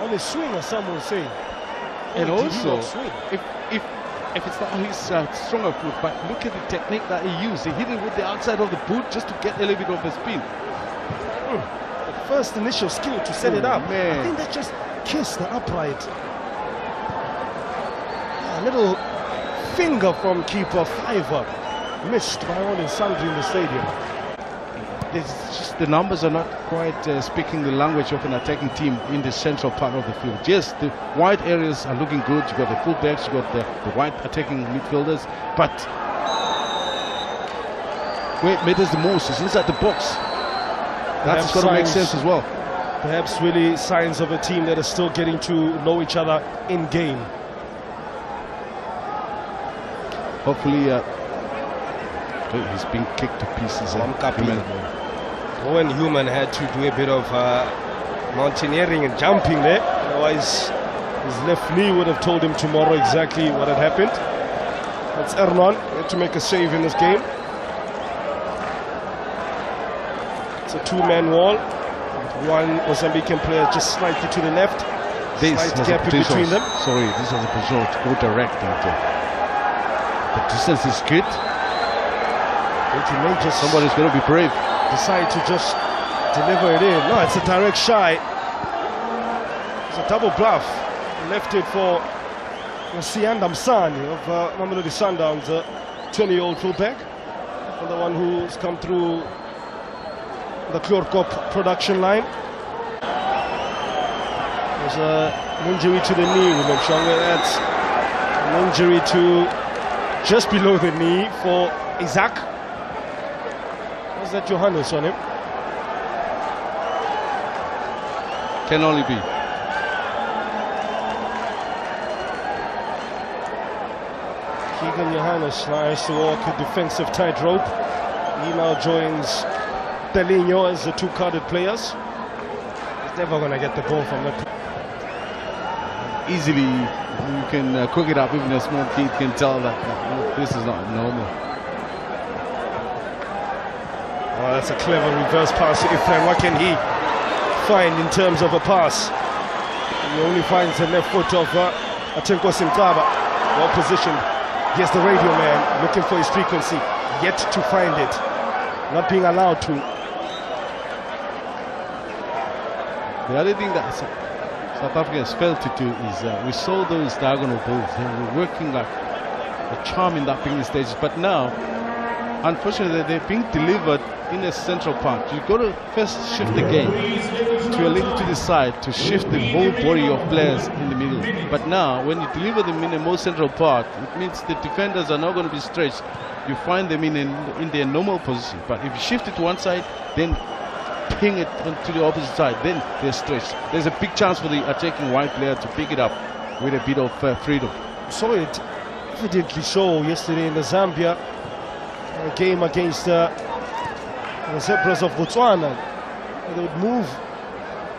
on his swing, as some will say. And also, if it's not his stronger foot, but look at the technique that he used. He hit it with the outside of the boot just to get a little bit of the spin. The first initial skill to set it up. Man. I think that just kissed the upright. A little finger from keeper Fiver, missed by all and sundry in the stadium. It's just the numbers are not quite speaking the language of an attacking team in the central part of the field. Yes, the wide areas are looking good. You've got the fullbacks, you've got the wide attacking midfielders, but where it matters the most is inside the box. That's got to make sense as well. Perhaps really signs of a team that is still getting to know each other in game. Hopefully, he's being kicked to pieces. Owen Human had to do a bit of mountaineering and jumping there. Otherwise, his left knee would have told him tomorrow exactly what had happened. That's Ernan. He had to make a save in this game. It's a two-man wall. One Mozambican player just slightly to the left. Slight gap in between them. Sorry, this was a position to go direct. The distance is good. Somebody's going to be brave. Decide to just deliver it in. No, it's a direct shy. It's a double bluff. Left it for Sianda Msani of Mamelodi Sundowns, a 20-year-old fullback, and the one who's come through the Klorkop production line. There's an injury to the knee, William Shongwe. That's an injury to just below the knee for Isaac. Was that Johannes on him? Can only be. Keegan Johannes tries to walk a defensive tightrope. He now joins Delinho as the two carded players. He's never going to get the ball from that. Easily, you can cook it up. Even a small kid can tell that this is not normal. Oh, that's a clever reverse pass to Ifran. What can he find in terms of a pass? He only finds the left foot of Atenko Sinkaba. Well positioned. Here's the radio man looking for his frequency, yet to find it, not being allowed to. The other thing that South Africa has failed to do is we saw those diagonal balls. They were working like a charm in that beginning stages, but now, unfortunately, they're being delivered in a central part. You've got to first shift the game to a little to the side to shift the whole body of players in the middle. But now, when you deliver them in a more central part, it means the defenders are not going to be stretched. You find them in their normal position. But if you shift it to one side, then ping it to the opposite side, then they're stretched. There's a big chance for the attacking white player to pick it up with a bit of freedom. Saw it evidently so yesterday in the Zambia game against the Zebras of Botswana. They would move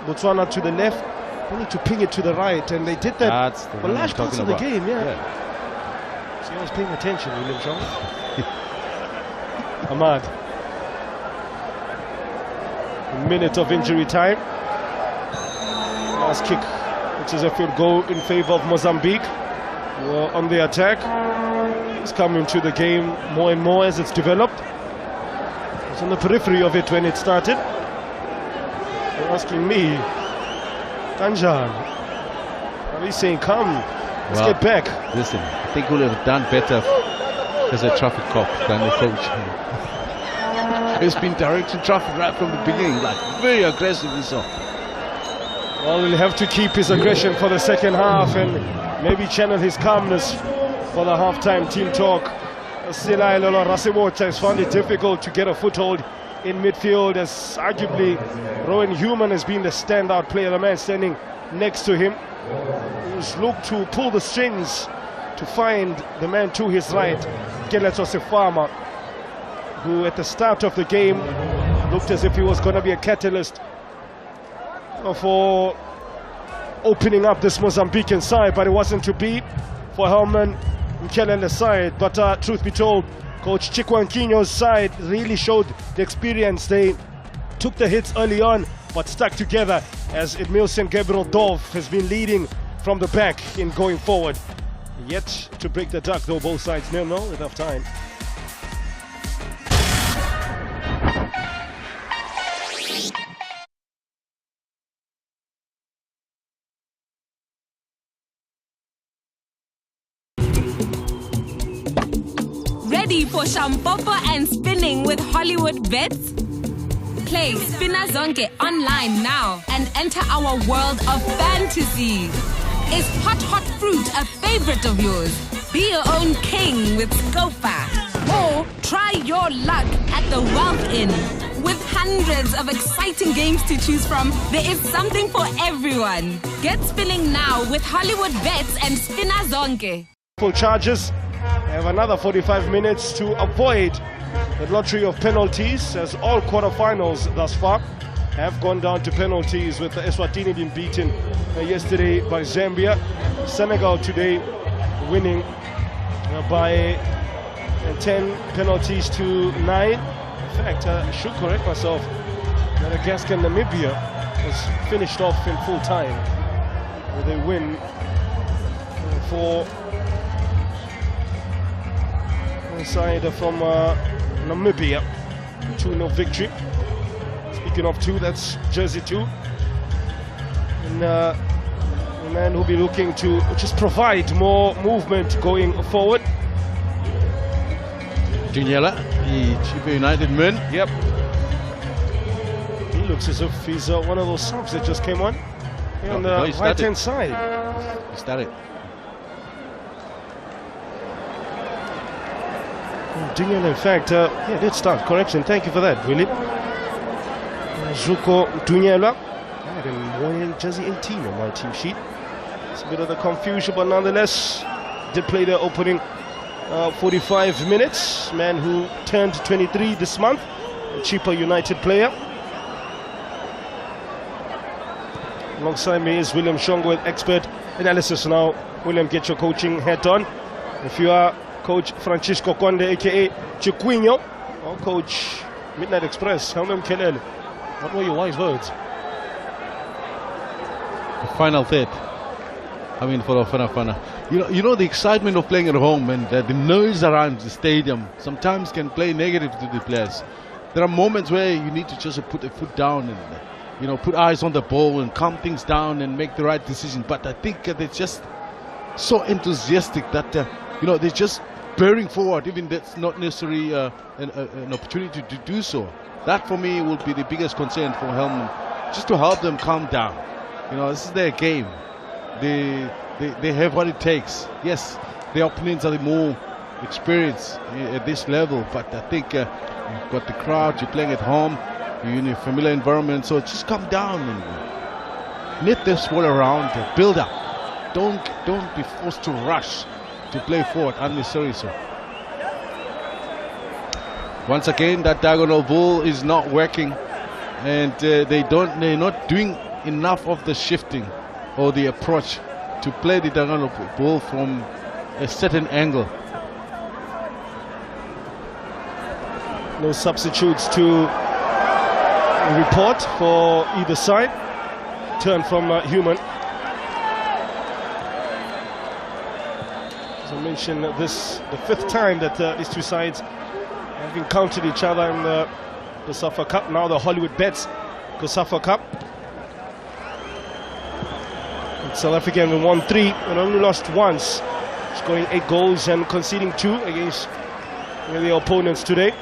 Botswana to the left, they need to ping it to the right, and they did that for large parts of the game. Yeah. See, I was paying attention, William John. Ahmad. A minute of injury time. Last kick, which is a field goal in favor of Mozambique. We're on the attack. It's coming to the game more and more as it's developed. It was on the periphery of it when it started. They're asking me, Tanjan, are we saying, come, let's get back. Listen, I think we'll have done better as a traffic cop than the coach. He's been directing traffic right from the beginning, like very aggressively so. Well, he'll have to keep his aggression for the second half and maybe channel his calmness for the halftime team talk. Silai Lolo Rasimocha has found it difficult to get a foothold in midfield, as arguably Rowan Human has been the standout player, the man standing next to him, who's looked to pull the strings to find the man to his right, Keletso Sefama, who at the start of the game looked as if he was going to be a catalyst for opening up this Mozambican side, but it wasn't to be for Helman Mkelele's side. But truth be told, Coach Chikwankinyo's side really showed the experience. They took the hits early on, but stuck together as Edmilson Gabriel Dove has been leading from the back in going forward. Yet to break the duck, though, both sides 0-0 with half time. Ready for Shampopo and spinning with Hollywood Bets? Play Spina Zonke online now and enter our world of fantasy. Is hot fruit a favorite of yours? Be your own king with COSAFA. Or try your luck at the Wealth Inn. With hundreds of exciting games to choose from, there is something for everyone. Get spinning now with Hollywood Bets and Spinner Zonke. Full charges. Have another 45 minutes to avoid the lottery of penalties, as all quarterfinals thus far have gone down to penalties, with Eswatini being beaten yesterday by Zambia. Senegal today winning by 10 penalties to 9. In fact, I should correct myself. Madagascar and Namibia was finished off in full time with a win for the side from Namibia. 2-0 victory. Speaking of 2, that's jersey 2. And the man who'll be looking to just provide more movement going forward. Juniela, the Chief United man. Yep. He looks as if he's one of those subs that just came on on the right-hand side. He started. Juniela, in fact, did start. Correction. Thank you for that, Willie. Zuko Juniela. I had him wearing jersey 18 on my team sheet. It's a bit of the confusion, but nonetheless, did play the opening 45 minutes. Man who turned 23 this month, a cheaper United player. Alongside me is William Shongo with expert analysis. Now, William, get your coaching hat on. If you are Coach Francisco Conde, aka Chiquinho, or Coach Midnight Express, Helmem Kelele, what were your wise words? The final third. I mean, for Fana. You know the excitement of playing at home and the noise around the stadium sometimes can play negative to the players. There are moments where you need to just put a foot down and put eyes on the ball and calm things down and make the right decision. But I think they're just so enthusiastic that they're just bearing forward, even that's not necessarily an opportunity to do so. That for me would be the biggest concern for Helmut, just to help them calm down. This is their game. They have what it takes. Yes, the opponents are the more experienced at this level, but I think you've got the crowd, you're playing at home, you're in a familiar environment, so just calm down and knit this ball around, build up. Don't be forced to rush to play forward unnecessarily. So once again, that diagonal ball is not working, and they're not doing enough of the shifting or the approach to play the diagonal ball from a certain angle. No substitutes to report for either side. Turn from Human. As I mentioned, this the 5th time that these two sides have encountered each other in the COSAFA Cup. Now the Hollywood Bets COSAFA Cup. South Africa have won 3 and only lost once, scoring 8 goals and conceding 2 against their opponents today.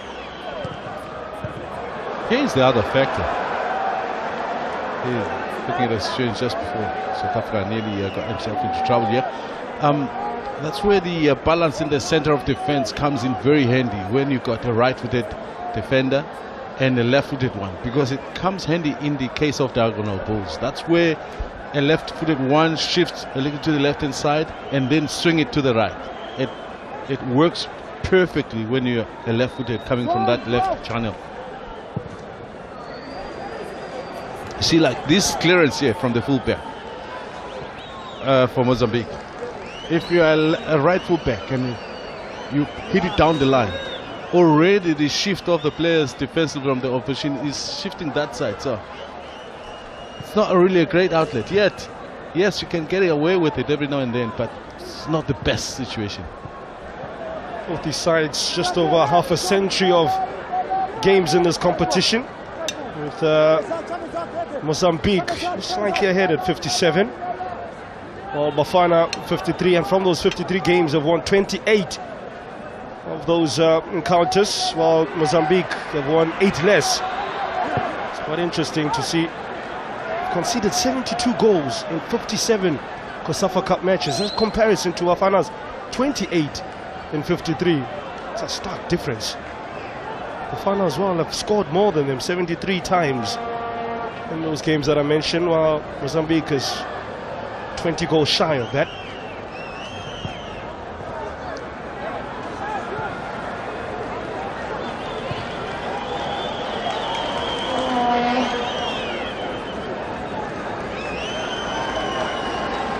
Here's the other factor. Looking at the situation just before South Africa nearly got himself into trouble here. That's where the balance in the center of defense comes in very handy when you've got a right-footed defender and a left-footed one, because it comes handy in the case of diagonal balls. That's where a left-footed one shifts a little to the left-hand side and then swing it to the right. It works perfectly when you're a left-footed coming from that left channel. See, like this clearance here from the fullback for Mozambique. If you are a right fullback and you hit it down the line, already the shift of the players defensively from the opposition is shifting that side. So it's not really a great outlet yet. Yes, you can get away with it every now and then, but it's not the best situation. Both these sides just over half a century of games in this competition, with Mozambique slightly ahead at 57, while Bafana 53, and from those 53 games have won 28 of those encounters, while Mozambique have won 8 less. It's quite interesting to see. Conceded 72 goals in 57 COSAFA Cup matches. In comparison to Bafana's 28 in 53. It's a stark difference. Bafana as well have scored more than them, 73 times in those games that I mentioned, while Mozambique is 20 goals shy of that.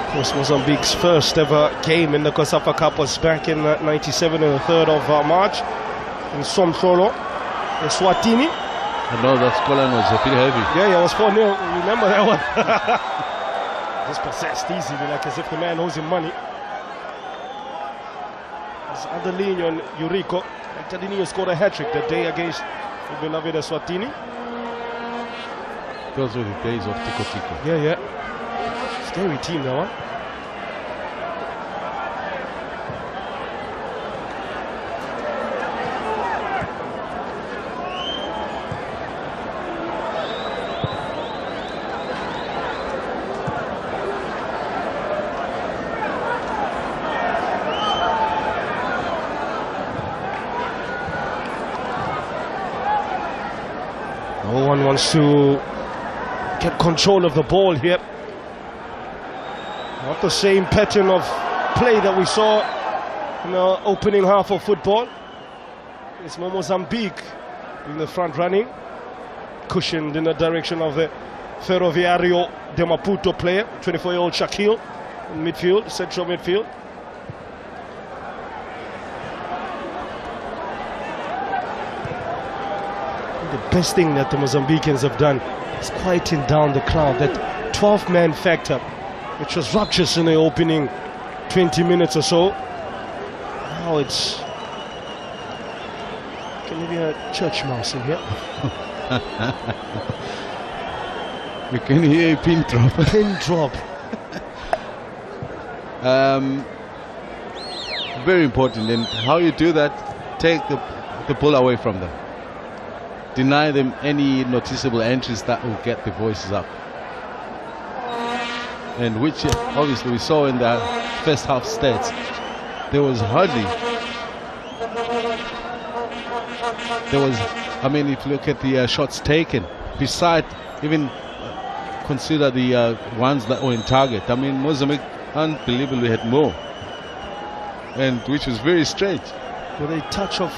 Of course, Mozambique's first ever game in the COSAFA Cup was back in 97 on the 3rd of March in Somsolo, Eswatini. I know that scoreline was a bit heavy. Yeah, it was 4-0. Remember that one? Just possessed easily, like as if the man owes him money. It's Adelinho and Eurico. Adelinho scored a hat-trick that day against the beloved Eswatini. Those were the days of Tico Tico. Yeah. Scary team, that one. 1 wants to get control of the ball here. Not the same pattern of play that we saw in the opening half of football. It's Mozambique in the front running, cushioned in the direction of the Ferroviario de Maputo player, 24-year-old Shaquille in midfield, central midfield. The best thing that the Mozambicans have done is quieting down the crowd. That 12-man factor, which was ruckus in the opening 20 minutes or so. Now it's... Can there be a church mouse in here? We can hear a pin drop. Pin drop. Very important. And how you do that, take the ball away from them. Deny them any noticeable entries that will get the voices up. And which obviously we saw in the first half stats. There was hardly... I mean, if you look at the shots taken, beside even consider the ones that were in target. I mean, Mozambique unbelievably had more. And which was very strange. With a touch of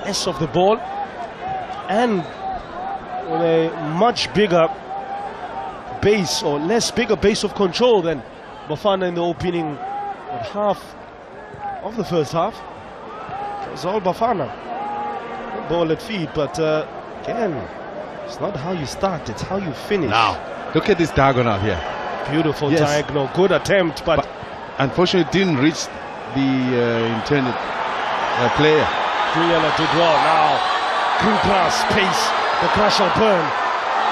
S of the ball, and with a much bigger base, or less bigger base of control than Bafana in the opening half of the first half. It was all Bafana. Ball at feet, but again, it's not how you start, it's how you finish. Now, look at this diagonal here. Beautiful diagonal, good attempt, but unfortunately it didn't reach the intended player. Briella did well. Now green grass, pace, the crash will burn.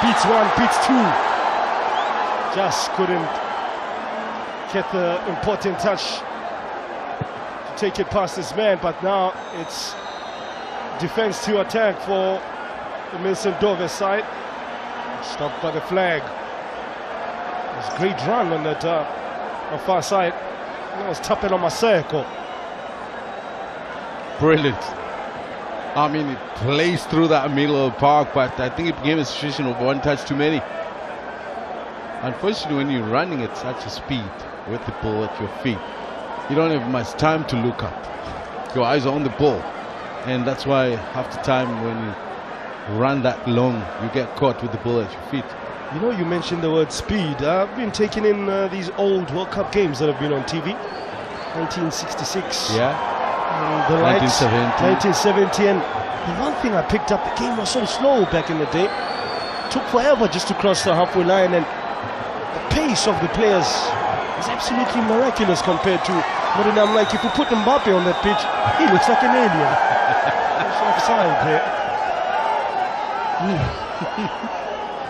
Beats one, beats two. Just couldn't get the important touch to take it past his man, but now it's defense to attack for the Milson Dover side. Stopped by the flag. It was a great run on that on far side. That was Tapelo Maseko. Brilliant. I mean, it plays through that middle of the park, but I think it became a situation of one touch too many. Unfortunately, when you're running at such a speed with the ball at your feet, you don't have much time to look up. Your eyes are on the ball. And that's why half the time when you run that long, you get caught with the ball at your feet. You know, you mentioned the word speed. I've been taking in these old World Cup games that have been on TV. 1966. Yeah. The 1970. 1970. And the one thing I picked up, the game was so slow back in the day. It took forever just to cross the halfway line, and the pace of the players is absolutely miraculous compared to... But I'm like, if you put Mbappe on that pitch, he looks like an alien. It's offside here.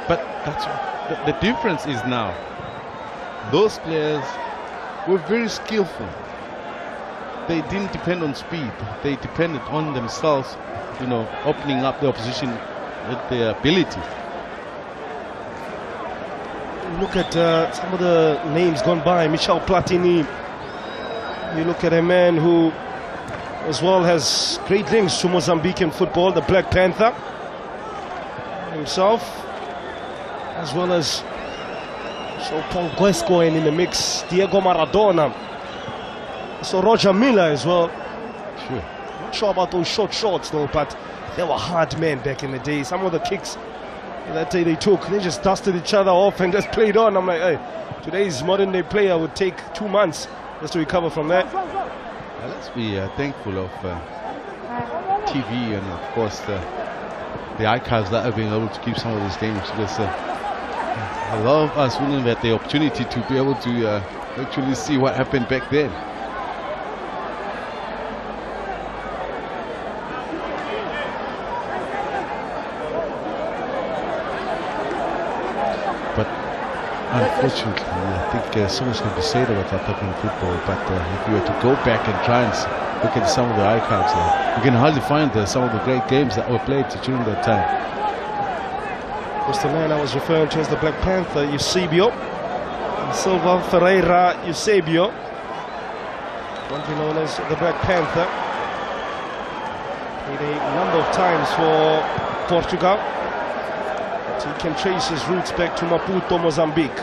But that's the difference is now. Those players were very skillful. They didn't depend on speed. They depended on themselves, you know, opening up the opposition with their ability. Look at some of the names gone by. Michel Platini, You look at a man who as well has great links to Mozambican football, the Black Panther himself, as well as so Paul Gascoigne in the mix, Diego Maradona, so Roger Miller as well. Sure. Not sure about those shorts though, but they were hard men back in the day. Some of the kicks that day they took, they just dusted each other off and just played on. I'm like, hey, today's modern day player would take 2 months just to recover from that. Well, let's be thankful of TV and of course the archives that have been able to keep some of these games, because a lot of us wouldn't have had the opportunity to be able to actually see what happened back then. But unfortunately, I think so much can be said about what happened in football, but if you were to go back and try and look at some of the archives, you can hardly find some of the great games that were played during that time. Of course, the man I was referring to as the Black Panther, Eusebio Silva Ferreira Eusebio, one known as the Black Panther. Played a number of times for Portugal. He can trace his roots back to Maputo, Mozambique.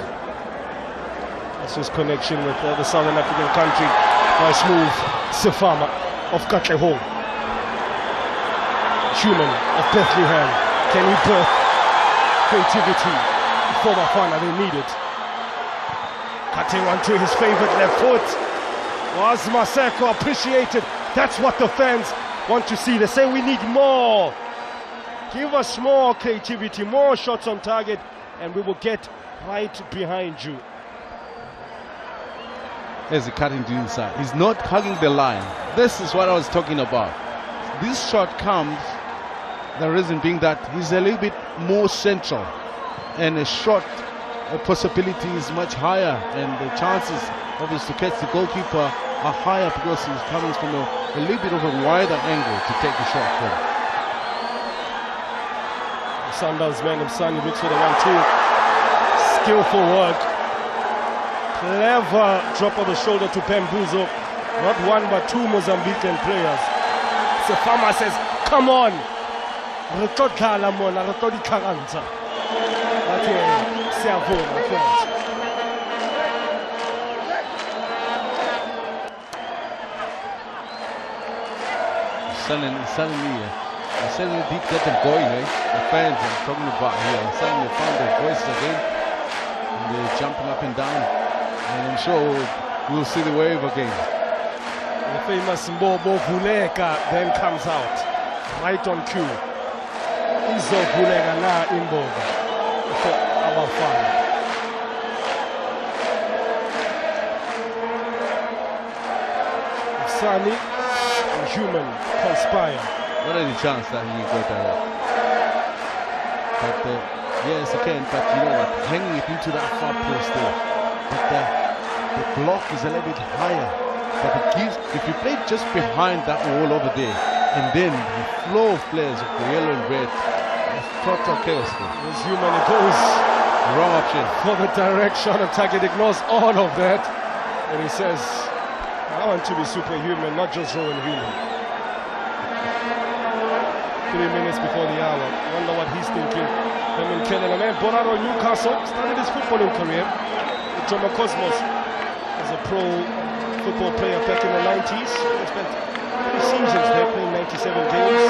That's his connection with the Southern African country. Nice move, Sefama of Katlehong. Human of Bethlehem. Can he birth creativity for Bafana? They need it. Cutting onto his favorite left foot. Was Maseko appreciated? That's what the fans want to see. They say we need more. Give us more creativity, more shots on target, and we will get right behind you. There's a cutting to inside. He's not hugging the line. This is what I was talking about. This shot comes, the reason being that he's a little bit more central, and a shot possibility is much higher, and the chances of us to catch the goalkeeper are higher because he's coming from a little bit of a wider angle to take the shot from. Sundowns man Msani looks for the 1-2. Skillful work. Clever drop of the shoulder to Pembuzo. Not one but two Mozambican players. Sefama says, come on. Suddenly did get them going, eh? The fans I'm talking about here, and suddenly found their voices again, and they're jumping up and down, and I'm sure we'll see the wave again. The famous Mbobo Vuleka then comes out, right on cue. Izo Vuleka na Mbobo for our fun. Sani and Human conspire. Not any chance that he got that. But yes, again, but you know what, hanging it into that far post there. But the block is a little bit higher. But it gives, if you play just behind that wall over there, and then the flow of players of the yellow and red, it's total chaos there. As Human, it goes wrong option for the direct shot on target, ignores all of that. And he says, I want to be superhuman, not just Rowan Human. 3 minutes before the hour. Wonder what he's thinking. Herman Keller, a man born out of Newcastle, started his footballing career with Joma Cosmos as a pro football player back in the 90s. He spent 3 seasons there, playing 97 games,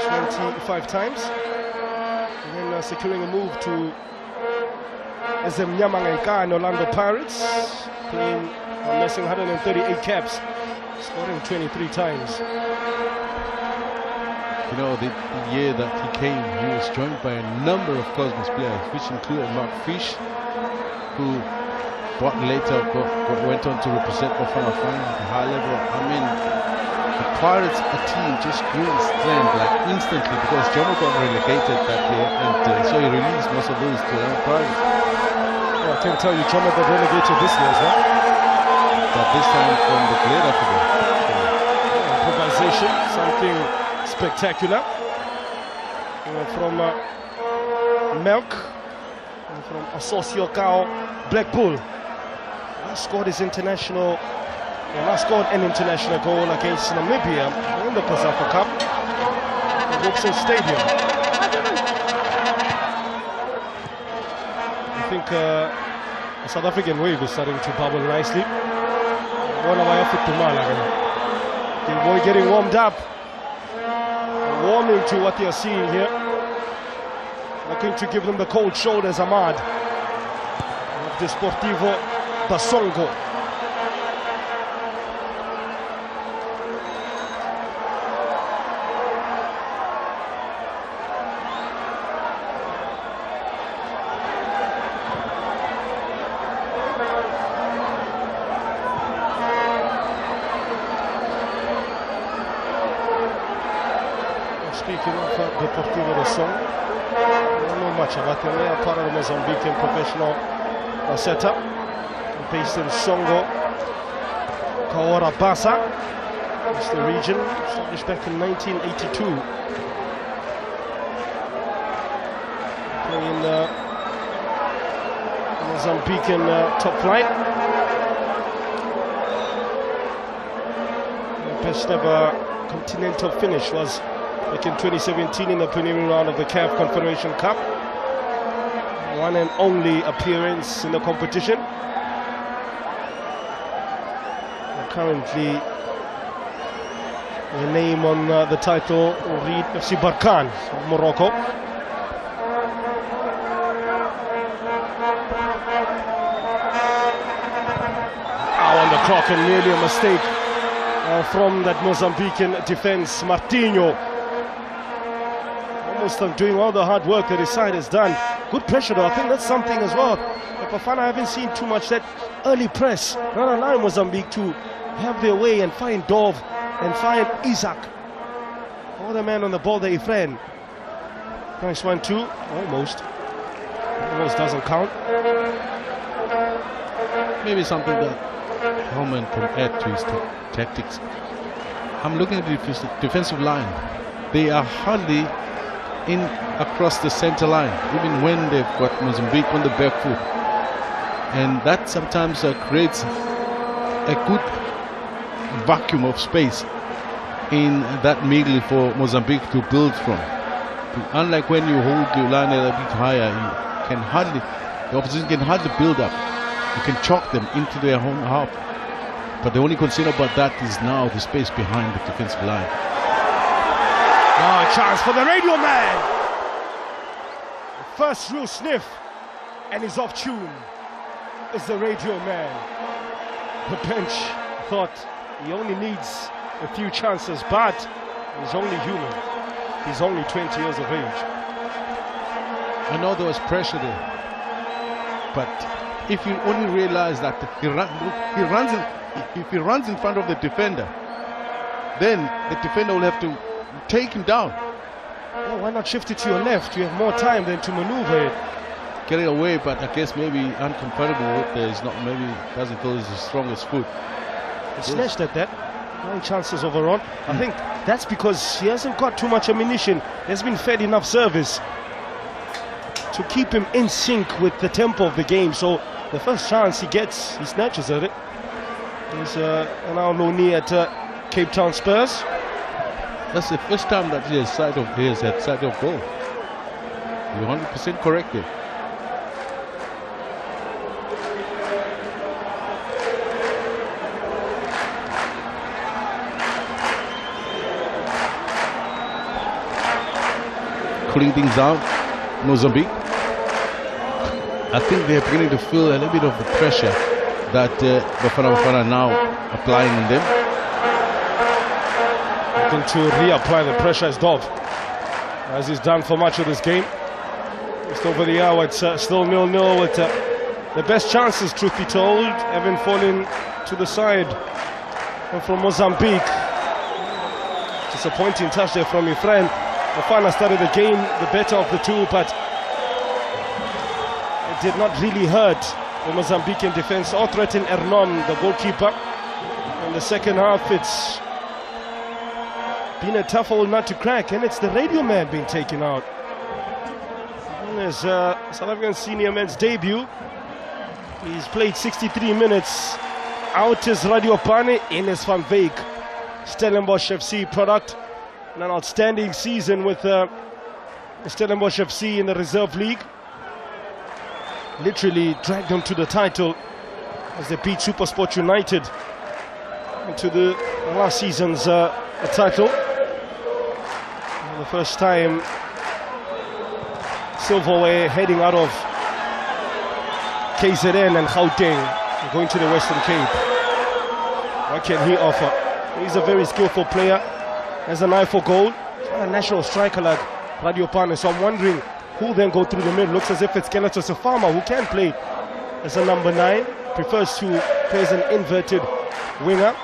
scoring 25 times. And then securing a move to Mnyamanga in Orlando Pirates, playing amassing 138 caps, scoring 23 times. You know, the year that he came, he was joined by a number of Cosmos players, which included Mark Fish, who later went on to represent Bafana at a high level. I mean, the Pirates, a team just grew in strength like instantly because Jomo got relegated that year, and so he released most of those to the Pirates. Well, I can tell you, Jomo got relegated this year as well. But this time from the Glade Africa. Improvisation, something spectacular, from Melk, and from Associo Cao Black Bull. He scored his international They last scored an international goal against Namibia in the COSAFA Cup at Wilson Stadium. I think the South African wave is starting to bubble nicely. They're getting warmed up, warming to what they are seeing here. They're going to give them the cold shoulders, Ahmad, of Desportivo Basongo. Speaking of Deportivo de Song, I don't know much about them. They are part of the Mozambican professional setup, based in Songo, Kaora Basa. It's the region, established back in 1982. Playing the Mozambican top flight. The best ever continental finish was back in 2017 in the preliminary round of the CAF Confederation Cup. One and only appearance in the competition. And currently, the name on the title will read FC Barkan of Morocco. On the clock, and nearly a mistake from that Mozambican defense. Martinho almost doing all the hard work that his side has done. Good pressure though, I think that's something as well. Bafana haven't seen too much that early press, not allowing Mozambique to have their way and find Dov and find Isaac. All the man on the ball there, Efren. Nice 1-2, almost. Almost doesn't count. Maybe something that Helman can add to his tactics. I'm looking at the defensive line. They are hardly in across the center line, even when they've got Mozambique on the back foot. And that sometimes creates a good vacuum of space in that middle for Mozambique to build from. Unlike when you hold your line a bit higher, you can hardly, the opposition can hardly build up. You can chalk them into their own half. But the only concern about that is now the space behind the defensive line. Now a chance for the radio man. The first real sniff, and he's off tune. It's the radio man. The bench thought he only needs a few chances, but he's only human. He's only 20 years of age. I know there was pressure there, but if you only realize that if he runs in front of the defender, then the defender will have to take him down. Well, why not shift it to your left? You have more time than to maneuver it. Get it away, but I guess maybe uncompatible with is not, maybe doesn't feel his strongest foot. He snatched at that. 9 chances overall. I think that's because he hasn't got too much ammunition. There's been fed enough service to keep him in sync with the tempo of the game. So the first chance he gets, he snatches at it. He's now loanee at Cape Town Spurs. That's the first time that he has had sight of goal. You're 100% correct there. Cooling things down, Mozambique. I think they're beginning to feel a little bit of the pressure that Bafana now applying on them. Looking to reapply the pressure as Dov, as he's done for much of this game. Just over the hour, it's still 0-0 with the best chances, truth be told, having fallen to the side and from Mozambique. Disappointing touch there from Efren. Bafana started the game the better of the two, but it did not really hurt the Mozambican defense or threaten Ernom, the goalkeeper. In the second half, it's been a tough hole not to crack, and it's the radio man being taken out. And there's South African senior men's debut. He's played 63 minutes Out is Radio Pane, in is Van Veek. Stellenbosch FC product. And an outstanding season with Stellenbosch FC in the Reserve League. Literally dragged them to the title as they beat SuperSport United into the last season's title. And the first time silverware heading out of KZN and Gauteng, going to the Western Cape. What can he offer? He's a very skillful player, has an eye for goal. He's not a national striker like Radio Pane, so I'm wondering who then go through the middle. Looks as if it's Skeletor Sefama, who can play as a number 9, prefers to play as an inverted winger.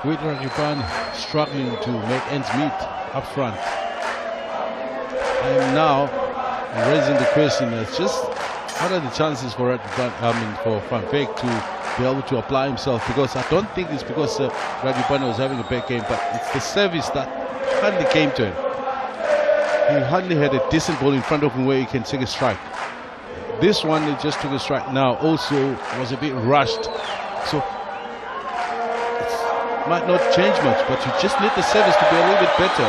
With Radio Pane struggling to make ends meet up front. I am now raising the question, it's just what are the chances for for Van Veek to be able to apply himself? Because I don't think it's because Radio Pane was having a bad game, but it's the service that hardly came to him. He hardly had a decent ball in front of him where he can take a strike. This one, he just took a strike now, also was a bit rushed. So it might not change much, but you just need the service to be a little bit better.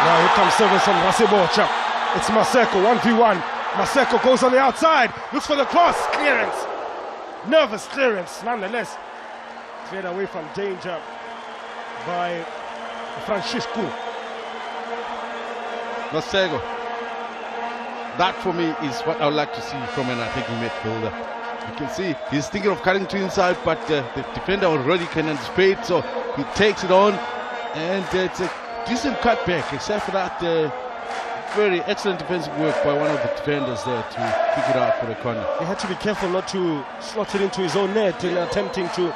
Now here comes service from Rasebocha. It's Maseko, 1v1. Maseko goes on the outside, looks for the cross, clearance. Nervous clearance, nonetheless. Cleared away from danger by Francisco. Maseko. That for me is what I would like to see from an attacking midfielder. You can see he's thinking of cutting to inside, but the defender already can anticipate, so he takes it on, and it's a decent cutback, except for that very excellent defensive work by one of the defenders there to pick it out for the corner. He had to be careful not to slot it into his own net in attempting to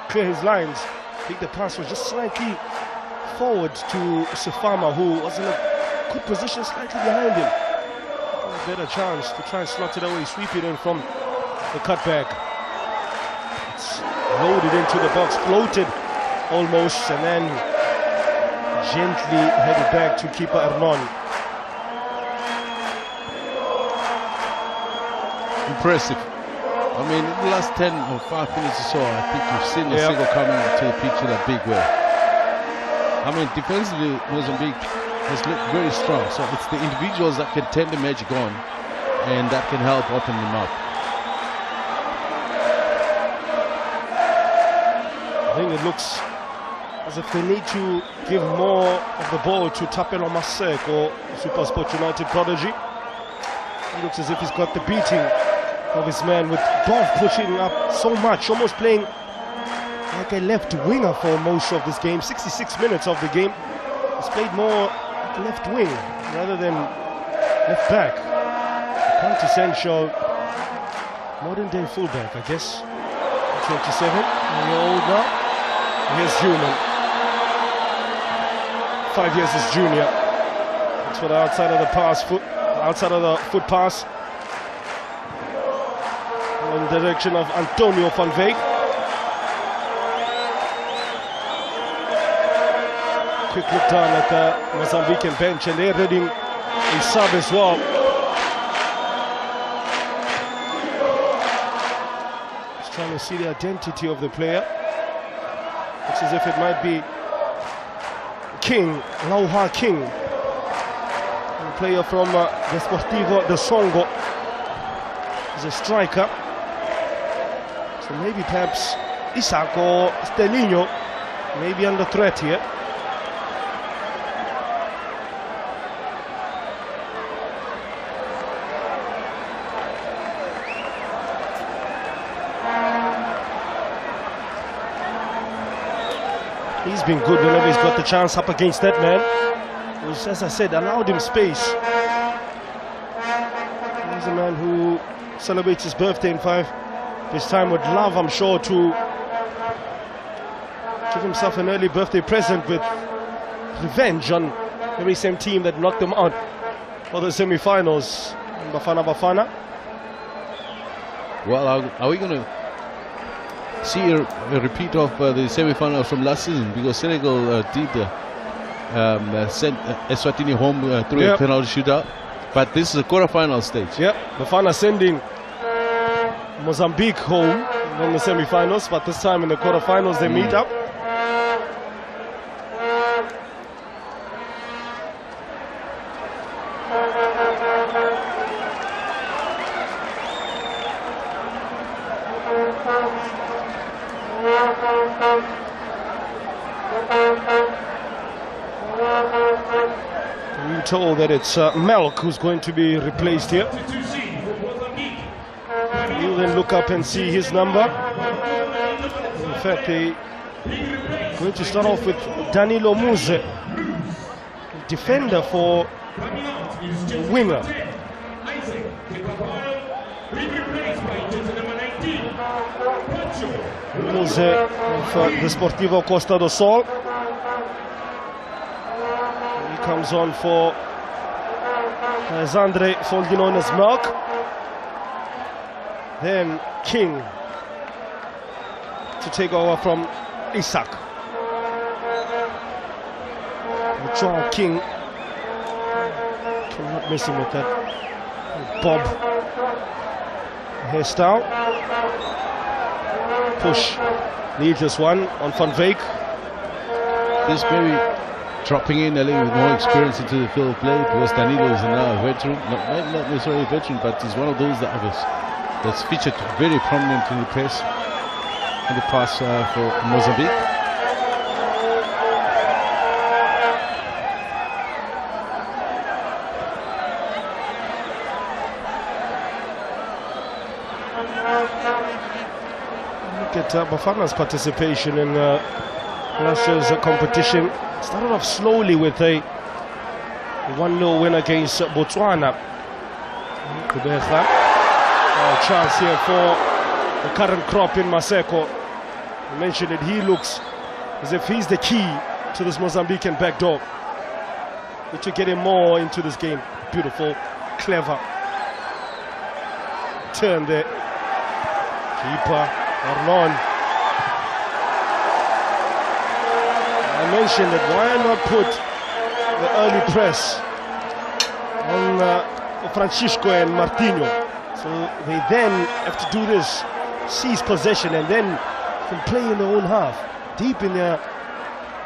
clear his lines. I think the pass was just slightly forward to Sefama, who was in a good position slightly behind him. A better chance to try and slot it away, sweep it in from the cutback. It's loaded into the box, floated almost, and then gently headed back to keeper Arnon. Impressive. I mean, in the last 10 or 5 minutes or so, I think you've seen Maseko coming to the pitch in a big way. I mean, defensively, Mozambique has looked very strong, so it's the individuals that can turn the magic on and that can help open them up. I think it looks as if they need to give more of the ball to Tapelo Maseko, SuperSport United prodigy. It looks as if he's got the beating of his man, with Bob pushing up so much, almost playing like a left winger for most of this game. 66 minutes of the game, he's played more left wing rather than left back. Quintessential modern day fullback, I guess. 27-year-old now. Here's Human. 5 years as junior. That's for the outside of the pass, outside of the foot pass. In the direction of Antonio Van Veek. Quick look down at the Mozambican bench, and they're reading a sub as well. Just trying to see the identity of the player. Looks as if it might be King, Lauha King, a player from Desportivo de Songo. He's a striker. So maybe perhaps Isaac or Stelinho may be under threat here. He's been good whenever he's got the chance up against that man, which, as I said, allowed him space. He's a man who celebrates his birthday in 5 this time, would love, I'm sure, to give himself an early birthday present with revenge on the very same team that knocked them out for the semi-finals, Bafana Bafana. Well, are we going to see a repeat of the semi-finals from last season? Because Senegal did send Eswatini home through a penalty shootout. But this is a quarter-final stage. Yep, Bafana sending Mozambique home in the semi-finals, but this time in the quarter-finals they meet up. We're told that it's Melk who's going to be replaced here. You'll then look up and see his number. In fact, they're going to start off with Danilo Muze, defender for winger. Muze of the Sportivo Costa do Sol. He comes on for Zandre, formerly known as Melk. Then King to take over from Isaac. John King, not messing with that bob hairstyle. Push leads this one on Van Veek. This very dropping in a little bit more experience into the field of play, because Danilo is now a veteran, not necessarily a veteran, but he's one of those that's featured very prominent in the press in the past for Mozambique. Look at Bafana's participation in last year's competition. Started off slowly with a 1-0 win against Botswana. Chance here for the current crop in Maseko. I mentioned it, he looks as if he's the key to this Mozambican back door. Need to get him more into this game. Beautiful, clever turn there. Keeper Arnon. I mentioned that why not put the early press on Francisco and Martinho, so they then have to do this, seize possession, and then can play in their own half, deep in their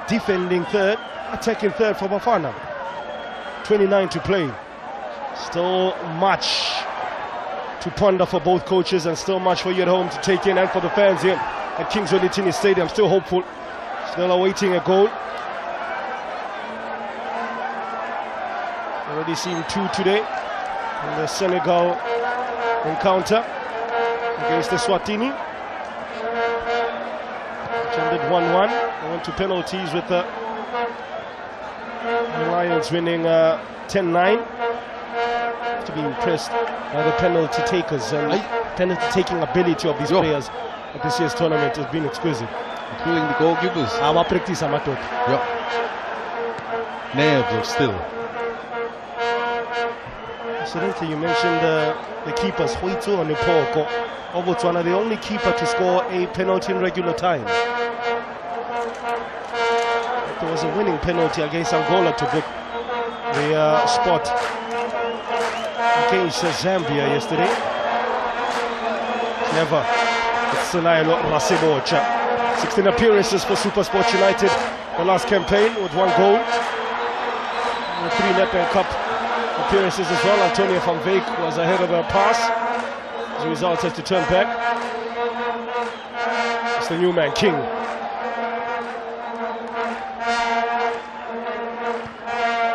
defending third, attacking third for Bafana. 29 to play. Still much to ponder for both coaches, and still much for you at home to take in, and for the fans here at Kings Olitini Stadium. Still hopeful, still awaiting a goal. Already seen 2 today in the Senegal encounter against the Swatini. Which ended 1-1. They went to penalties with the Lions winning 10-9. To be impressed by the penalty takers, and penalty taking ability of these players at this year's tournament has been exquisite. Including the goalkeepers. Nerves of still. Incidentally, you mentioned the keepers, Huito and Ipoko of Botswana, the only keeper to score a penalty in regular time. There was a winning penalty against Angola to book the spot against Zambia yesterday. Never. It's Selailo Rasebocha. 16 appearances for SuperSport United the last campaign, with 1 goal. 3 Nedbank Cup appearances as well. Antonio van Veek was ahead of the pass. As a result, has to turn back. It's the new man, King.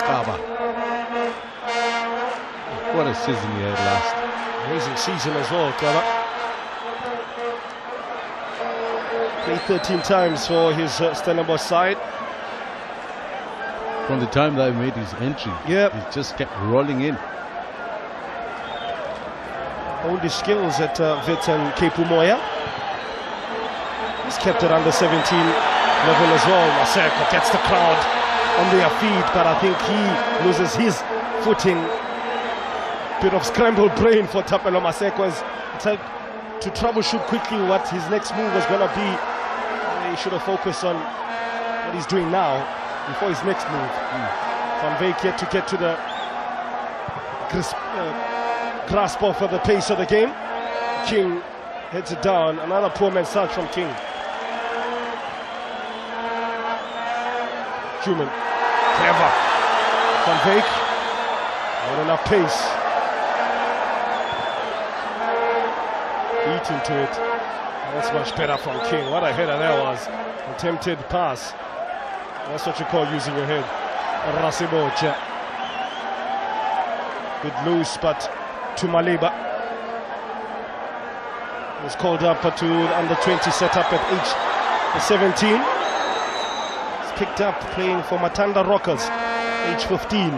Baba. What a season he had last. Amazing season as well, Clever. Played 13 times for his Stellenbosch side. From the time that he made his entry, he just kept rolling in. All his skills at Wits and Cape Umoya. He's kept it under 17 level as well. Maseko gets the crowd on their feet, but I think he loses his footing. Bit of scrambled brain for Tapelo Maseko as to troubleshoot quickly what his next move was going to be. He should have focused on what he's doing now before his next move. Van Veek yet to get to the grasp of the pace of the game. King heads it down. Another poor man's touch from King. Truman, clever. Van Veek, not enough pace. Eat into it. That's much better from King. What a header that was. Attempted pass. That's what you call using your head. Rasibocha. Bit loose, but to Maliba. Was called up to under 20 setup at age 17. He's picked up playing for Matanda Rockers, age 15. In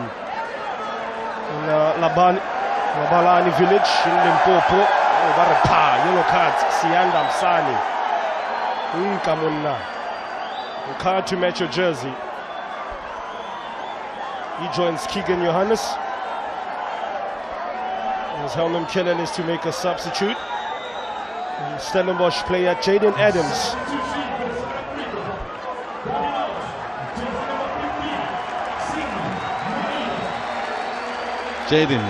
Labalani village in Limpopo. Yellow cards, Sianda Msani. Kamunna. You card to match your jersey. He joins Keegan Johannes. As Helmut Killen is to make a substitute. And Stellenbosch player Jaden Adams. Jaden.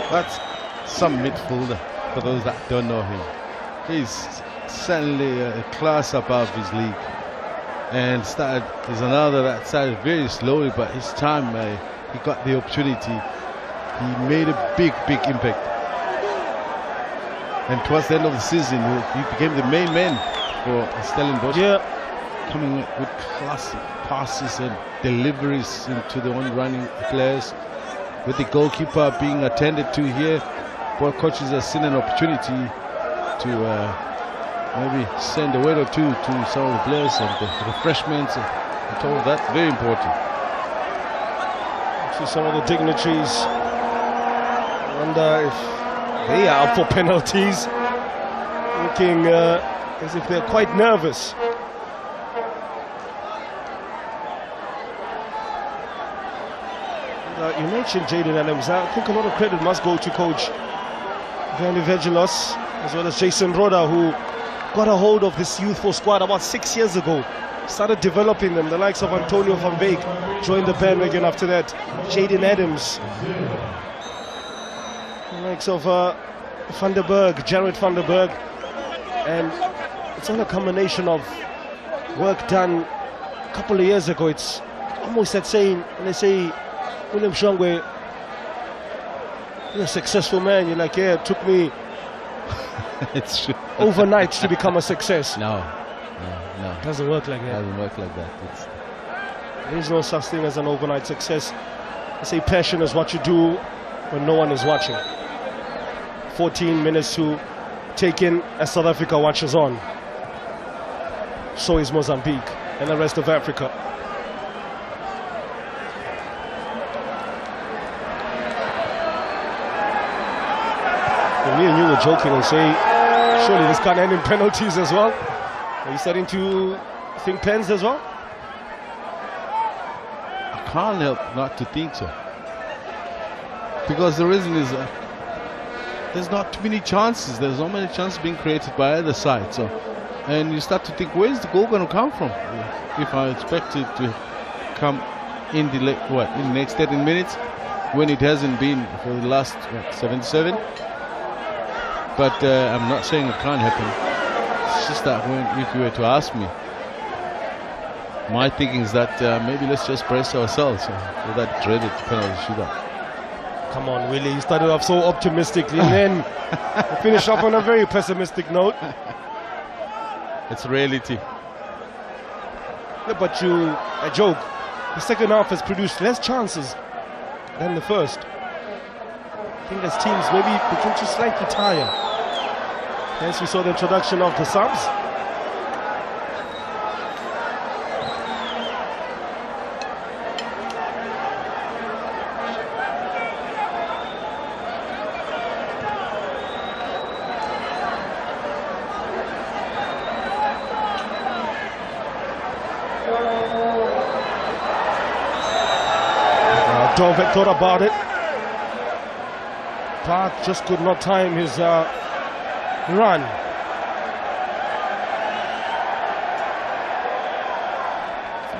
That's some midfielder, for those that don't know him. He's certainly a class above his league. And there's another that started very slowly, but his time, he got the opportunity. He made a big impact. And towards the end of the season, he became the main man for Stellenbosch. Yeah. Coming with classic passes and deliveries into the on-running players. With the goalkeeper being attended to here, both coaches have seen an opportunity to maybe send a word or two to some of the players and the refreshments and all of that. Very important. See some of the dignitaries. I wonder if they are up for penalties. Looking as if they're quite nervous. You mentioned Jaden Adams. I think a lot of credit must go to coach Van Evangelos as well as Jason Roda, who got a hold of this youthful squad about 6 years ago. Started developing them. The likes of Antonio Van Veek joined the bandwagon after that. Jaden Adams. The likes of Van der Berg, Jared Van der Berg. And it's all a combination of work done a couple of years ago. It's almost that saying, when they say William Shongwe, you're a successful man. You're like, yeah, it took me It's true. overnight to become a success. No. It doesn't work like It that. doesn't work like that. There is no such thing as an overnight success. I say passion is what you do when no one is watching. 14 minutes to take in as South Africa watches on. So is Mozambique and the rest of Africa. Me and you were joking and say, surely this can't end in penalties as well. Are you starting to think pens as well? I can't help not to think so. Because the reason is there's not too many chances. There's not many chances being created by either side. So, and you start to think, where's the goal going to come from? If I expect it to come in the in the next 13 minutes, when it hasn't been for the last 77. But I'm not saying it can't happen. It's just that if you were to ask me, my thinking is that maybe let's just brace ourselves for that dreaded penalty shootout. Come on, Willie, you started off so optimistically and then you finish off on a very pessimistic note. It's reality. Yeah, but I joke, the second half has produced less chances than the first. I think as teams maybe begin to slightly tire. Hence we saw the introduction of the subs. Dove had thought about it. Park just could not time his run.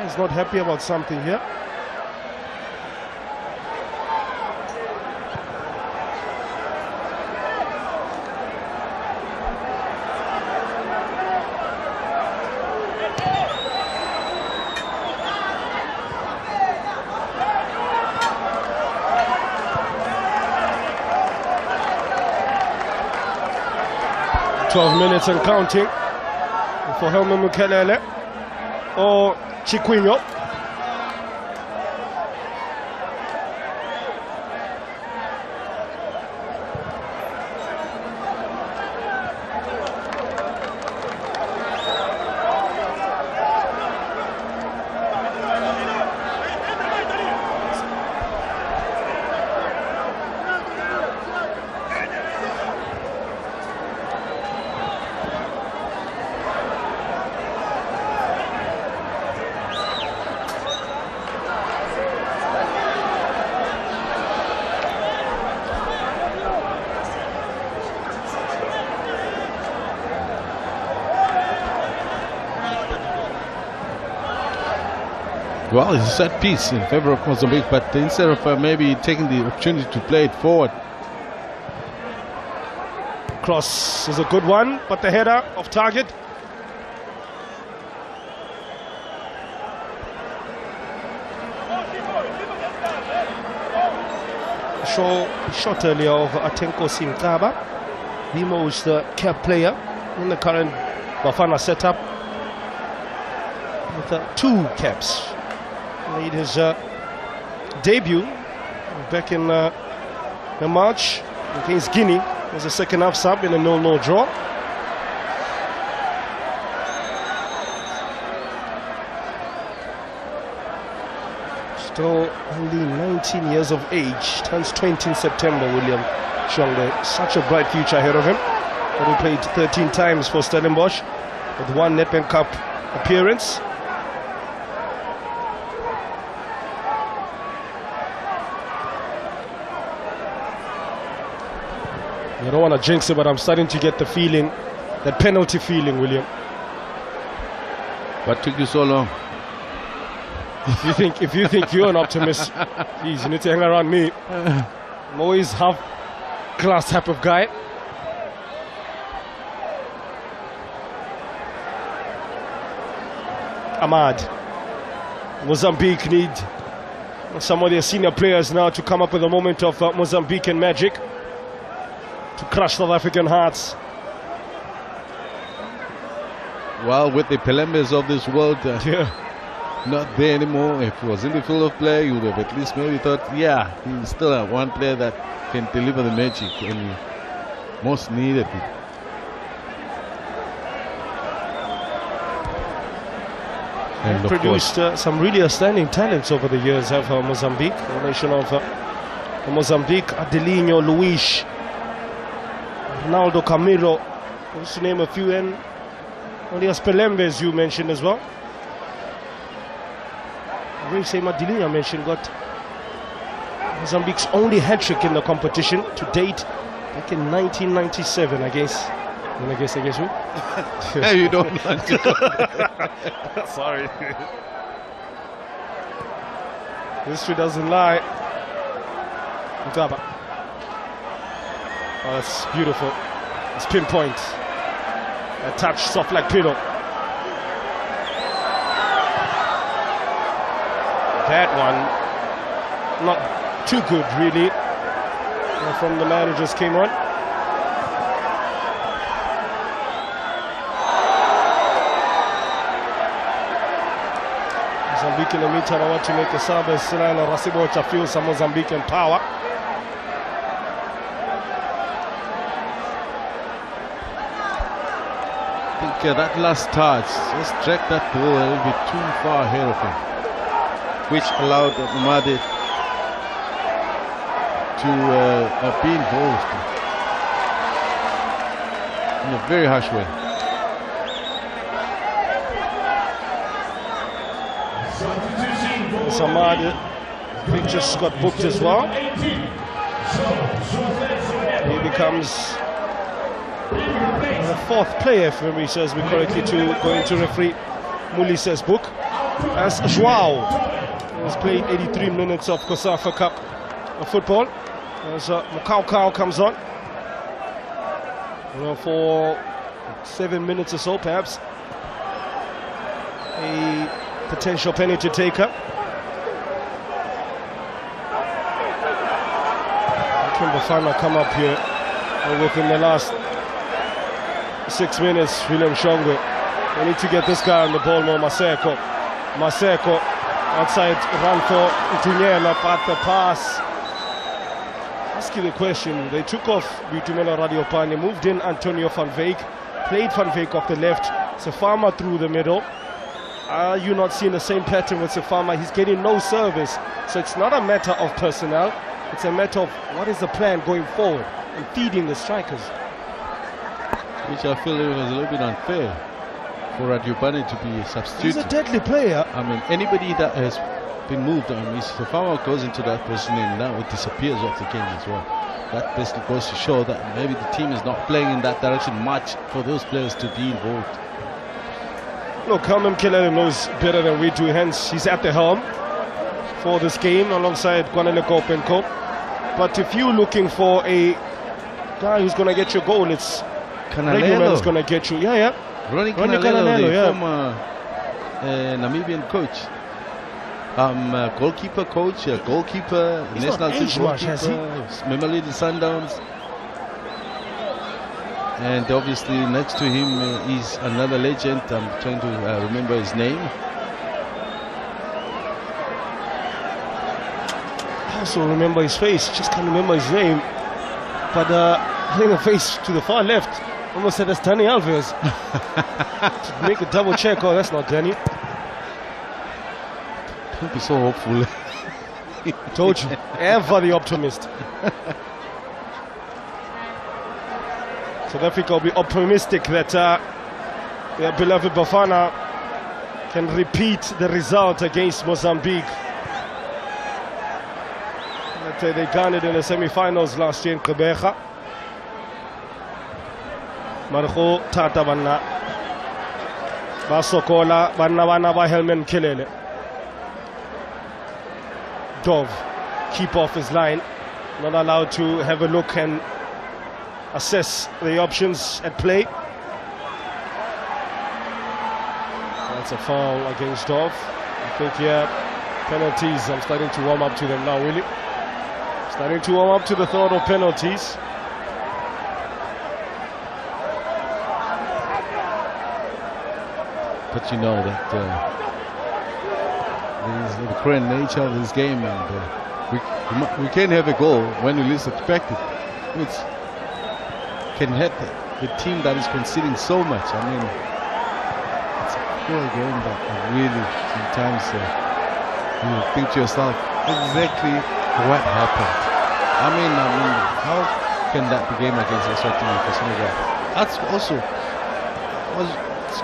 He's not happy about something here. 12 minutes and counting for Helmut Mukelele or Chiquinho. Well, it's a set piece in favor of Mozambique, but instead of maybe taking the opportunity to play it forward. Cross is a good one, but the header off target. Shot earlier of Atenko Sinkaba, the most capped player in the current Bafana setup, with 2 caps. Made his debut back in March against Guinea as a second half sub in a 0-0 draw. Still only 19 years of age, turns 20 in September, William Shongle. Such a bright future ahead of him. He played 13 times for Stellenbosch with 1 Nedbank Cup appearance. I don't want to jinx it, but I'm starting to get the feeling, that penalty feeling, William. What took you so long? If you think you're an optimist, please, you need to hang around me. I'm always half-class type of guy. Ahmad. Mozambique need some of their senior players now to come up with a moment of Mozambican magic to crush South African hearts. Well, with the Pelembes of this world not there anymore, if he was in the field of play, you would have at least maybe thought, yeah, he's still one player that can deliver the magic when you most needed it. And produced some really outstanding talents over the years of Mozambique. A nation of Mozambique, Adelinho, Luis, Ronaldo, Camilo, just to name a few, and Elias Pelembes you mentioned as well. Very same Adelinho I mentioned got Mozambique's only hat-trick in the competition to date back in 1997 against who? Yeah, you don't want to go there. Sorry. History doesn't lie. Mugaba. Oh, that's beautiful. It's pinpoint. A touch, soft like pillow. That one, not too good really. From the man who just came on. Mozambique in the meantime, I want to make a sub as Silano Rasibocha feels some Mozambican power. I think that last touch just dragged that ball a little bit too far ahead of him, which allowed Umade to be involved in a very harsh way. Samad, I think, just got booked as well. He becomes the 4th player, if memory serves me correctly, to go into referee Mulise's book. As Joao has played 83 minutes of COSAFA Cup of football. As Mukau comes on, for 7 minutes or so, perhaps a potential penalty taker. Bafana come up here within the last 6 minutes, William Shongwe. They need to get this guy on the ball more, Maseko. Maseko outside, run for Itunyela, but the pass. Ask you the question, they took off Bitumela Radiopane, moved in Antonio van Veek, played van Veek off the left, Sefama through the middle. Are you not seeing the same pattern with Sefama? He's getting no service, so it's not a matter of personnel, it's a matter of what is the plan going forward and feeding the strikers. Which I feel it was a little bit unfair for Radiopane to be substituted. He's a deadly player. I mean, anybody that has been moved on, if Sefama goes into that position and now it disappears off the game as well. That basically goes to show that maybe the team is not playing in that direction much for those players to be involved. Look, Helmut Kelele knows better than we do, hence he's at the helm for this game alongside Kwanele Kopenko. But if you're looking for a guy who's going to get your goal, it's Canalelo is going to get you. Ronnie Canalelo, the former Namibian coach. Goalkeeper coach, goalkeeper, he's national not aged much, has he? Mamelodi Sundowns. And obviously next to him is another legend. I'm trying to remember his name. I also remember his face, just can't remember his name. But I think the face to the far left almost said that's Danny Alves. To make a double check, oh, that's not Danny. Don't be so hopeful. Told you, ever the optimist. South Africa will be optimistic that their beloved Bafana can repeat the result against Mozambique that they garnered in the semi-finals last year in Gqeberha. Margo Tata Banna Basokola Banna ba Helmut Kelele. Dove keep off his line, not allowed to have a look and assess the options at play. That's a foul against Dove. I think penalties. I'm starting to warm up to them now, really. Starting to warm up to the thought of penalties. But you know that the current nature of this game, and we can have a goal when we least expect it, which can hurt the team that is conceding so much. I mean, it's a poor game, but really sometimes you think to yourself exactly what happened. I mean, how can that be game against Eswatini for Senegal? That's also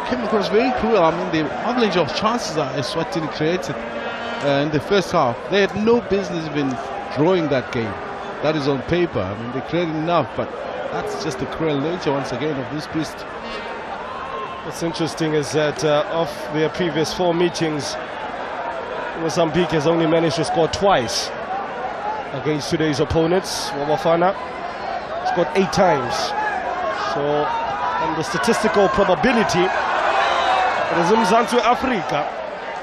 came across very cruel. I mean, the avalanche of chances that Eswatini created in the first half, they had no business even drawing that game. That is on paper. I mean, they created enough, but that's just the cruel nature once again of this beast. What's interesting is that of their previous 4 meetings, Mozambique has only managed to score twice against today's opponents. Wabafana scored 8 times. So, on the statistical probability, it is Mzansi Africa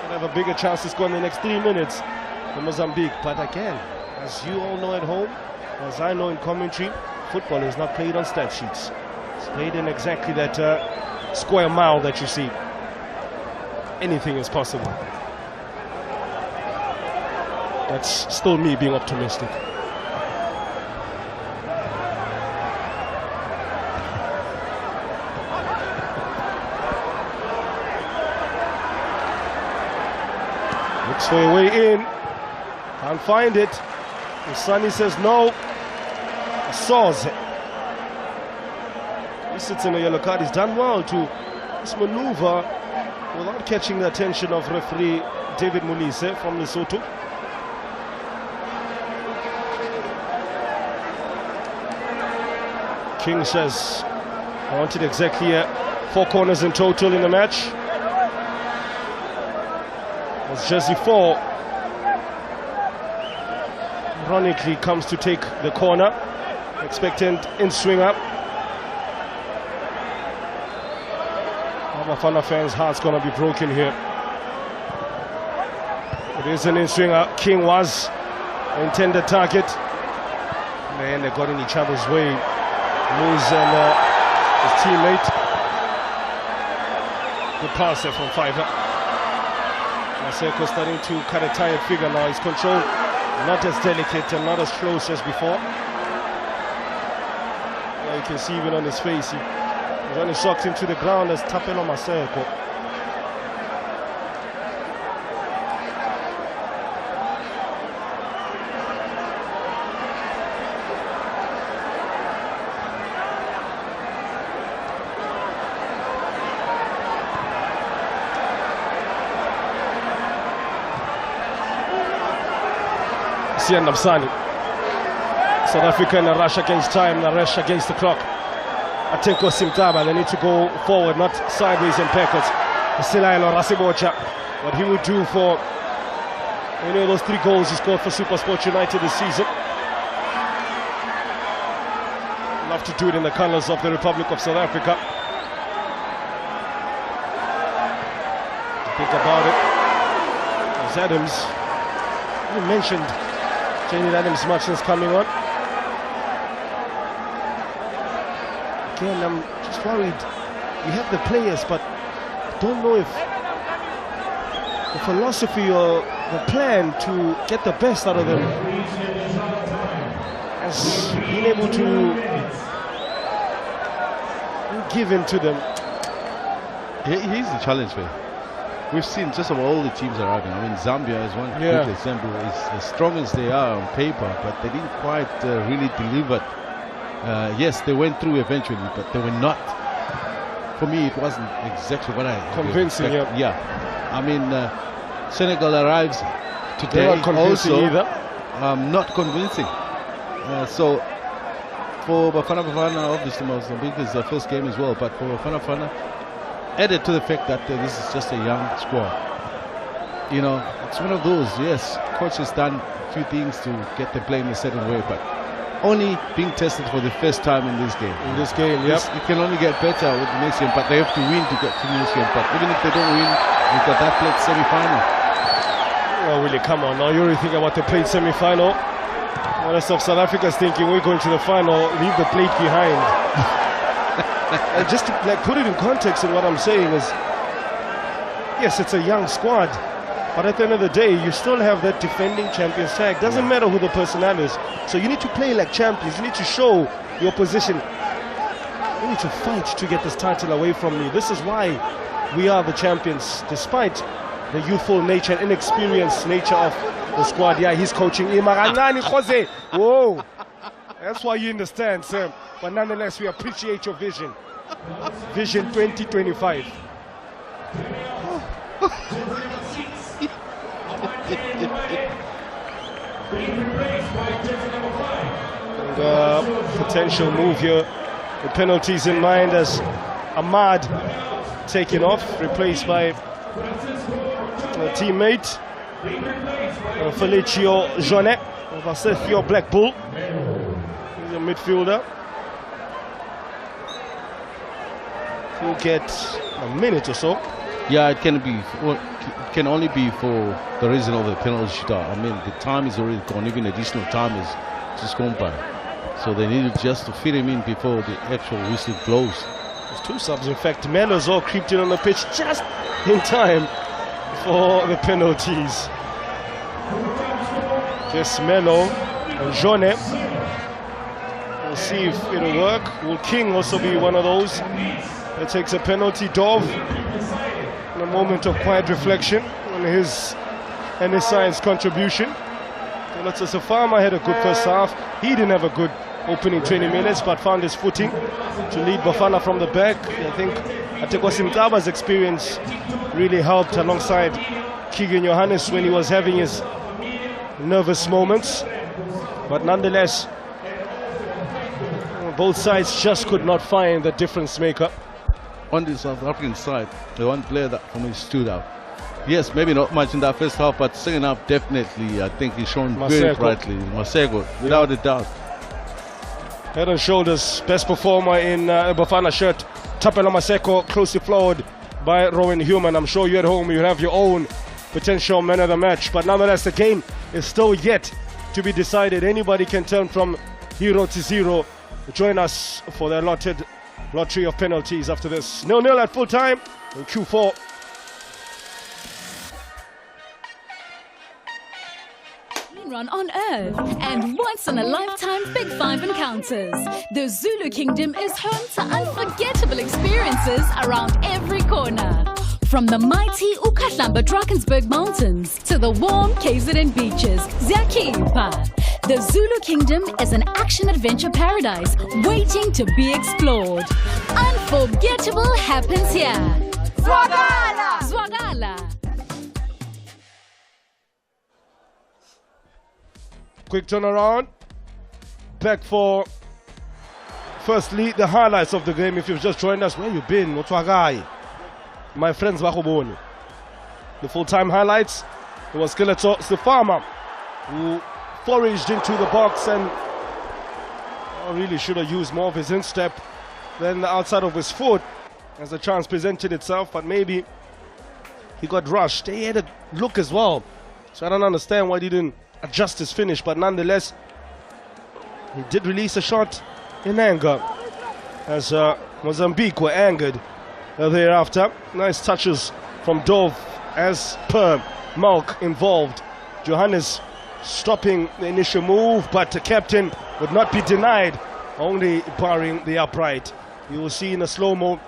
will have a bigger chance to score in the next 3 minutes than Mozambique. But again, as you all know at home, as I know in commentary, football is not played on stat sheets. It's played in exactly that square mile that you see. Anything is possible. That's still me being optimistic. Looks for a way in. Can't find it. And Sonny says no. Saws it. He sits in a yellow card. He's done well to this maneuver without catching the attention of referee David Mulise from Lesotho. King says, I wanted exactly 4 corners in total in the match. As Jersey 4 ironically comes to take the corner. Expectant in swing up. Bafana fans' heart's gonna be broken here. It is an in swinger. King was the intended target. Man, they got in each other's way. Moose and his teammate. Good pass there from Fiver. Maseko starting to cut a tired figure now. His control not as delicate and not as close as before. Yeah, you can see even on his face, he's only shocked him to the ground as Tapelo Maseko. Sian Namsani. South Africa in a rush against time, a rush against the clock. Atenko Simtaba, they need to go forward, not sideways and backwards. Silailo Rasibocha, what he would do for any of those 3 goals he scored for SuperSport United this season. Love to do it in the colours of the Republic of South Africa. Think about it. There's Adams. You mentioned Jane Adams much since coming on. Again, I'm just worried. You have the players, but I don't know if the philosophy or the plan to get the best out of them has been able to give in to them. He's the challenge, man. We've seen just about all the teams arriving. I mean, Zambia is one good example. As strong as they are on paper, but they didn't quite really deliver. Yes, they went through eventually, but they were not. For me, it wasn't exactly what I convincing. Yeah, I mean, Senegal arrives today. They're not convincing also, either. Not convincing. So for Bafana Bafana, obviously Mozambique is their first game as well. But for Bafana Bafana, added to the fact that this is just a young squad. You know, it's one of those, yes, coach has done a few things to get them playing a certain way, but only being tested for the first time in this game. In this game, yes. It can only get better with the next game, but they have to win to get to the next game. But even if they don't win, we've got that plate semi-final. Oh, really, come on now. You already think about the plate semi-final. The rest of South Africa's thinking we're going to the final, leave the plate behind. And just to put it in context, and what I'm saying is, yes, it's a young squad, but at the end of the day, you still have that defending champions tag. Doesn't matter who the personnel is. So you need to play like champions. You need to show your position. You need to fight to get this title away from me. This is why we are the champions, despite the youthful nature and inexperienced nature of the squad. Yeah, he's coaching. Jose. Whoa. That's why you understand, Sam. But nonetheless, we appreciate your vision. Vision 2025. And potential move here. The penalties in mind as Ahmad taken off, replaced by a teammate, Felicio Jonet of Sergio Black Bull. He's a midfielder. He'll get a minute or so. Yeah, it can be. Well, it can only be for the reason of the penalty shootout. I mean, the time is already gone. Even additional time is just gone by. So they needed just to fit him in before the actual whistle blows. There's 2 subs. In fact, Melo's all creeped in on the pitch just in time for the penalties. Just Melo and Jone. We'll see if it'll work. Will King also be one of those that takes a penalty? Dove, in a moment of quiet reflection on his and his science contribution. Safama had a good first half. He didn't have a good opening 20 minutes, but found his footing to lead Bafana from the back. I think Ateko Simtaba's experience really helped alongside Keegan Johannes when he was having his nervous moments. But nonetheless, both sides just could not find the difference maker. On the South African side, the one player that for me stood out. Yes, maybe not much in that first half, but second half definitely, I think he's shown very brightly. Maseko, without a doubt. Head and shoulders, best performer in Bafana shirt. Tapelo Maseko, closely followed by Rowan Human. I'm sure you at home, you have your own potential man of the match, but nonetheless, the game is still yet to be decided. Anybody can turn from hero to zero. Join us for the allotted lottery of penalties after this. 0-0 at full time in Q4. Run on Earth and once in a lifetime Big Five encounters. The Zulu Kingdom is home to unforgettable experiences around every corner. From the mighty Ukahlamba Drakensberg Mountains to the warm KZN beaches, Ziyakhipha. The Zulu Kingdom is an action-adventure paradise waiting to be explored. Unforgettable happens here. Zwagala! Zwagala! Quick turnaround. Back for, firstly, the highlights of the game. If you've just joined us, where you been? Motwagai. My friends, Wakoboni. The full-time highlights. It was Skeletor Stefama who foraged into the box and really should have used more of his instep than the outside of his foot as the chance presented itself, but maybe he got rushed. He had a look as well, so I don't understand why he didn't adjust his finish, but nonetheless he did release a shot in anger as Mozambique were angered thereafter. Nice touches from Dove as per Malk involved. Johannes stopping the initial move, but the captain would not be denied, only barring the upright. You will see in a slow-mo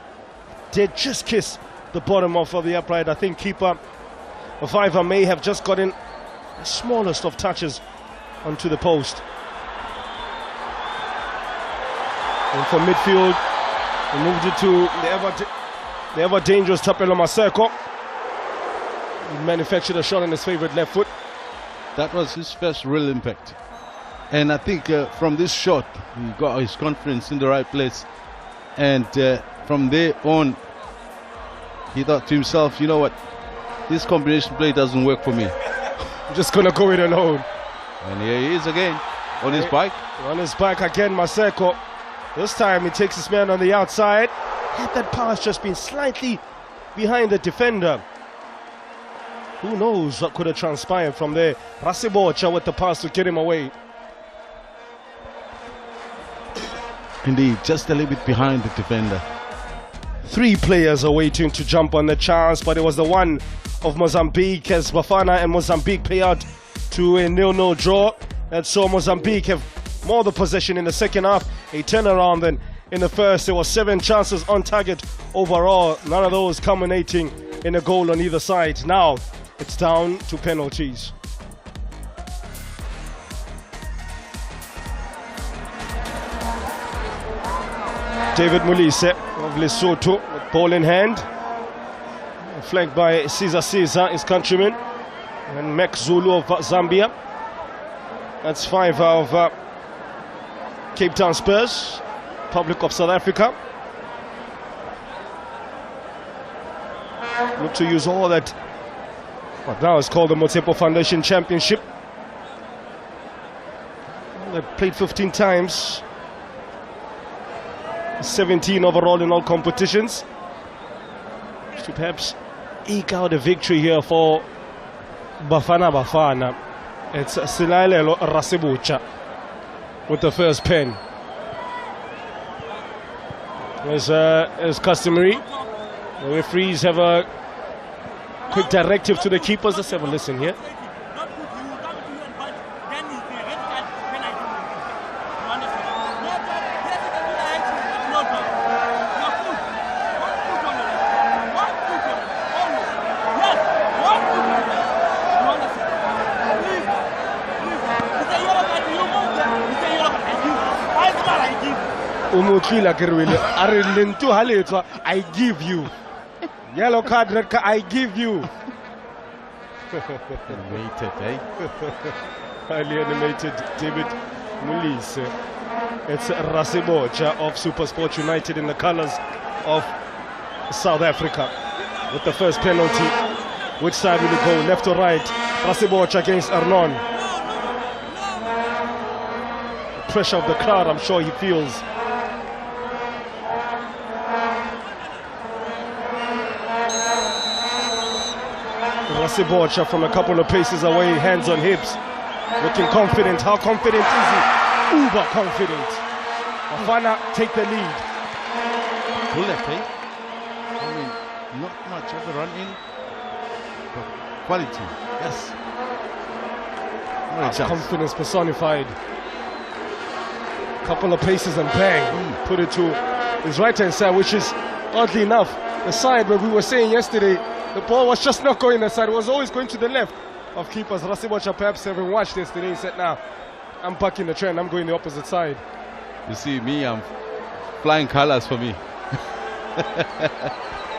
did just kiss the bottom of the upright. I think keeper Fiver may have just gotten the smallest of touches onto the post. And for midfield, he moved it to the ever dangerous Tapelo Maseko. He manufactured a shot on his favorite left foot. That was his first real impact. And I think from this shot, he got his confidence in the right place. And from there on, he thought to himself, you know what, this combination play doesn't work for me. I'm just going to go it alone. And here he is again, on his bike. On his bike again, Maseko. This time he takes his man on the outside. Had that pass just been slightly behind the defender, who knows what could have transpired from there. Rasibocha with the pass to get him away. Indeed, just a little bit behind the defender. 3 players are waiting to jump on the chance, but it was the one of Mozambique as Bafana and Mozambique pay out to a 0-0 draw. And so Mozambique have more the possession in the second half, a turnaround than in the first. There were 7 chances on target overall, none of those culminating in a goal on either side. Now it's down to penalties. David Mulise of Lesotho with ball in hand, flanked by Caesar, his countryman, and Mek Zulu of Zambia. That's 5 of Cape Town Spurs, Republic of South Africa. Look to use all that what now is called the Motsepo Foundation Championship. They played 15 times, 17 overall in all competitions, to perhaps eke out a victory here for Bafana. It's Silalelo Rasibucha with the first pen. As customary, the referees have a quick directive to the keepers. Let's have a listen here. I give you yellow card, red card, I give you. Animated, eh? Highly animated David Mulise. It's Rasibocha of SuperSport United in the colours of South Africa with the first penalty. Which side will it go, left or right? Rasibocha against Arnon. The pressure of the crowd, I'm sure he feels. Rasibocha from a couple of paces away, hands on hips, looking confident. How confident is he? Uber confident. Bafana take the lead. bullet, eh? I mean, not much of a run in, but quality, yes. That's confidence personified. Couple of paces and bang, put it to his right-hand side, which is, oddly enough, the side where we were saying yesterday, the ball was just not going that side, it was always going to the left of keepers. Rasibocha perhaps having watched yesterday, he said, nah, I'm bucking the trend, I'm going the opposite side. You see me, I'm flying colors for me.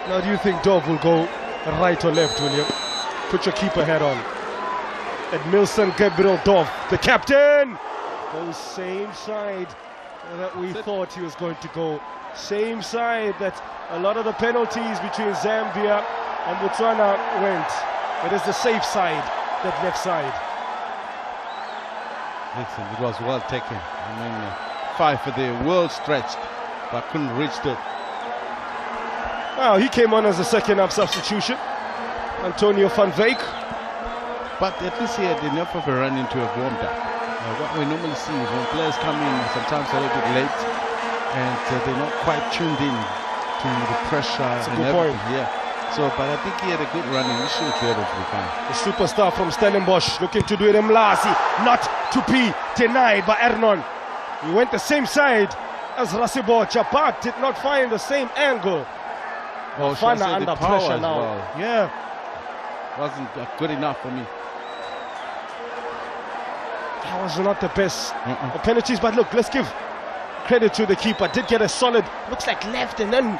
Now do you think Dove will go right or left, William? Put your keeper hat on. Edmilson Gabriel Dove, the captain, goes same side that we thought he was going to go. Same side that a lot of the penalties between Zambia and Botswana went. It is the safe side, that left side. Listen, it was well taken. I mean, 5 for the world stretched, but couldn't reach it. Well, he came on as a second half substitution, Antonio van Wyk. But at least he had enough of a run into a warmed up. What we normally see is when players come in sometimes a little bit late and they're not quite tuned in to the pressure. That's a and good everything. point. Yeah. So, but I think he had a good run and he should be able to be fine. The superstar from Stellenbosch looking to do it in Mlasi, not to be denied by Ernon. He went the same side as Rasibocha, but did not find the same angle. Fana under pressure now. Well. Yeah. Wasn't good enough for me. That was not the best of penalties, but look, let's give credit to the keeper. Did get a solid, looks like left and then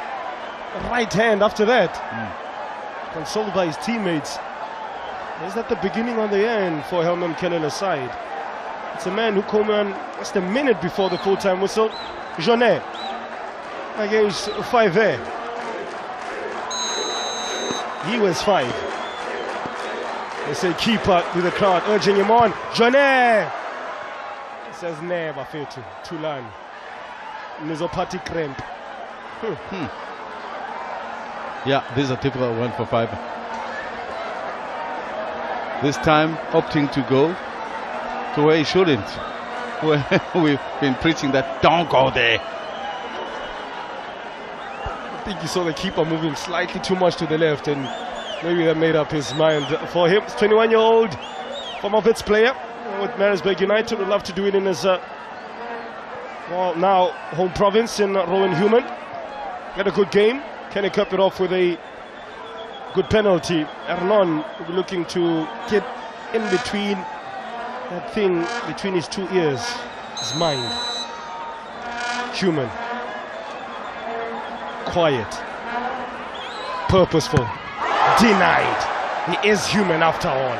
right hand after that. Consoled by his teammates. Is that the beginning or the end for Helman Kelleler's side? It's a man who came on just a minute before the full-time whistle. Jonet against 5 there. He was 5. They say keeper to the crowd, urging him on. Jonet! He says, nee, bafethu, Tulan. Nizopati cramp. Yeah, this is a difficult one for 5. This time opting to go to where he shouldn't. Where we've been preaching that don't go there. I think he saw the keeper moving slightly too much to the left and maybe that made up his mind for him. 21-year-old former Wits player with Maritzburg United, would love to do it in his now home province in Rowan Human. Had a good game. Kenny kept it off with a good penalty. Ernon will be looking to get in between that thing between his 2 ears, his mind. Human. Quiet. Purposeful. Denied. He is human after all.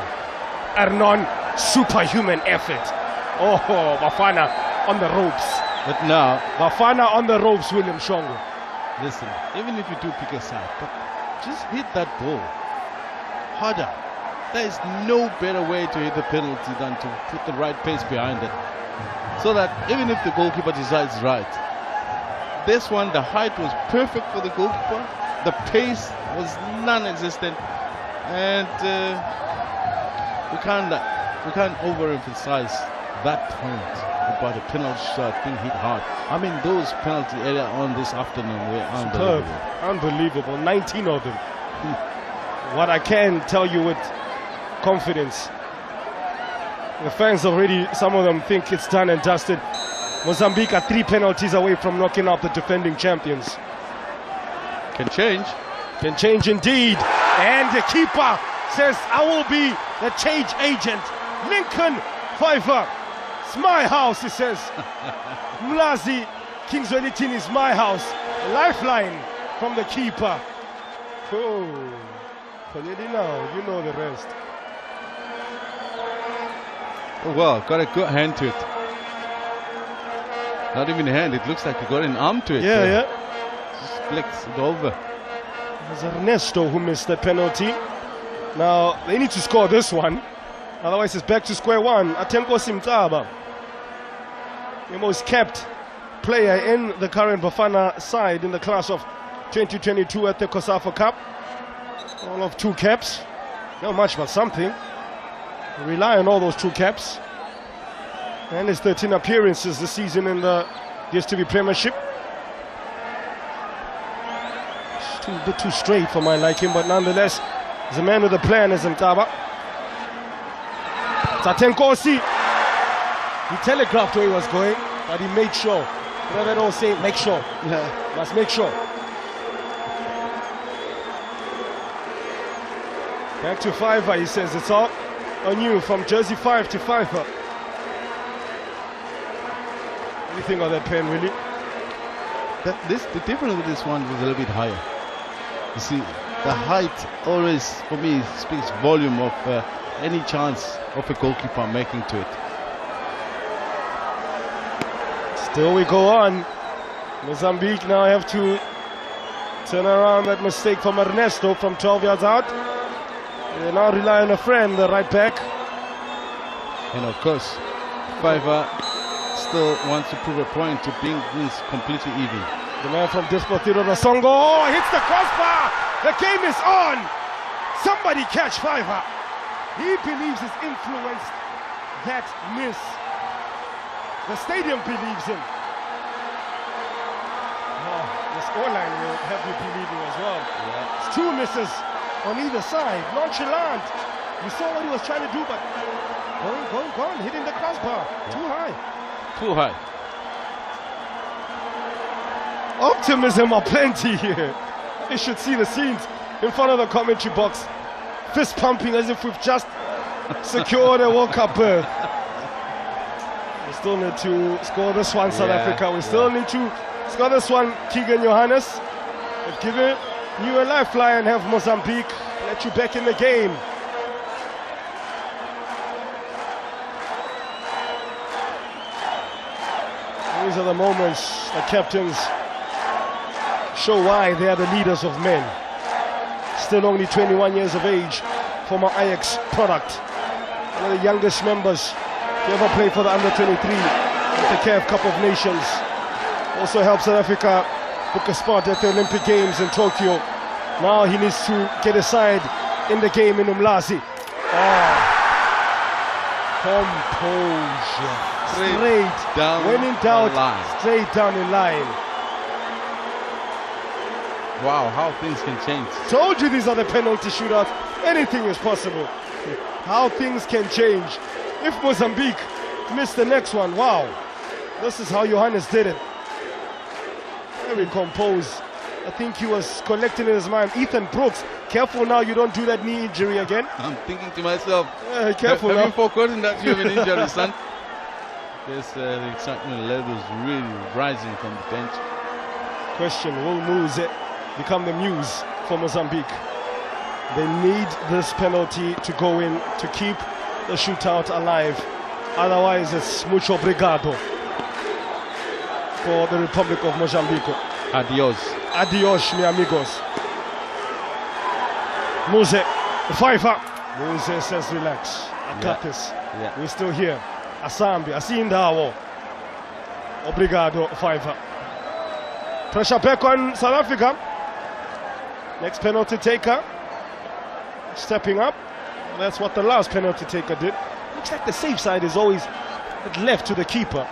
Ernon, superhuman effort. Oh, Bafana on the ropes. But now, Bafana on the ropes, William Shongo. listen, even if you do pick a side, but just hit that ball harder. There is no better way to hit the penalty than to put the right pace behind it. So that even if the goalkeeper decides right, this one, the height was perfect for the goalkeeper. The pace was non-existent, and we can't overemphasize that point about the penalty shot being hit hard. I mean, those penalty earlier on this afternoon were unbelievable. Unbelievable, 19 of them. What I can tell you with confidence, the fans already, some of them think it's done and dusted. Mozambique are 3 penalties away from knocking out the defending champions. Can change. Can change indeed. And the keeper says, I will be the change agent. Lincoln Pfeiffer. It's my house, he says. Mlazi Kingzwelitin is my house. A lifeline from the keeper. Oh, now, you know the rest. Oh, well, got a good hand to it. Not even a hand, it looks like he got an arm to it. Yeah. Just flicks it over. It was Ernesto who missed that penalty. Now, they need to score this one. Otherwise, it's back to square one. Atenko Simtaba, the most capped player in the current Bafana side in the class of 2022 at the COSAFA Cup. All of 2 caps. Not much, but something. They rely on all those 2 caps. And his 13 appearances this season in the DSTV Premiership. It's a bit too straight for my liking, but nonetheless, he's a man with a plan, isn't Kaba? Tatenkosi. He telegraphed where he was going, but he made sure. You know that old saying, make sure. Yeah. Must make sure. Back to Fiver, he says it's all on you from jersey 5 to Fiver. What do you think of that pen, really? The difference with this one was a little bit higher. You see, the height always, for me, speaks volume of any chance of a goalkeeper making to it. Still we go on. Mozambique now have to turn around that mistake from Ernesto from 12 yards out. They now rely on a friend, the right back. And of course, Fiver still wants to prove a point to bring things completely even. The man from Desportivo Rasongo, oh, hits the crossbar. The game is on. Somebody catch Fiver. He believes he's influenced that miss. The stadium believes him. Oh, the scoreline will have you believing as well. Yeah. It's 2 misses on either side. Nonchalant. You saw what he was trying to do, but going, hitting the crossbar. Yeah. Too high. Too high. Optimism aplenty here. You should see the scenes in front of the commentary box. Fist pumping as if we've just secured a World Cup berth. We still need to score this one, South Africa. We still need to score this one, Keegan Johannes. They've given you a lifeline, have Mozambique let you back in the game. These are the moments that captains show why they are the leaders of men. Still only 21 years of age, former Ajax product. One of the youngest members to ever play for the under-23 at the CAF Cup of Nations. Also helps South Africa book a spot at the Olympic Games in Tokyo. Now he needs to get a side in the game in Umlazi. Composure. Straight down. When in doubt, the line. straight down the line. Wow, how things can change. Told you these are the penalty shootouts. Anything is possible. How things can change. If Mozambique missed the next one, wow. This is how Johannes did it. Very composed. I think he was collecting in his mind. Ethan Brooks, careful now you don't do that knee injury again. I'm thinking to myself, careful now. have you forgotten that you have an injury, son? Yes, the excitement level is really rising from the bench. Question, will Muse become the muse for Mozambique? They need this penalty to go in to keep the shootout alive. Otherwise, it's mucho obrigado for the Republic of Mozambique. Adios. Adios, mi amigos. Muse, Fiver. Muse says, relax. I got this. Yeah. We're still here. Asambi, Asindawo. Obrigado, Fiver. Pressure back on South Africa. Next penalty taker. Stepping up. That's what the last penalty taker did. Looks like the safe side is always left to the keeper.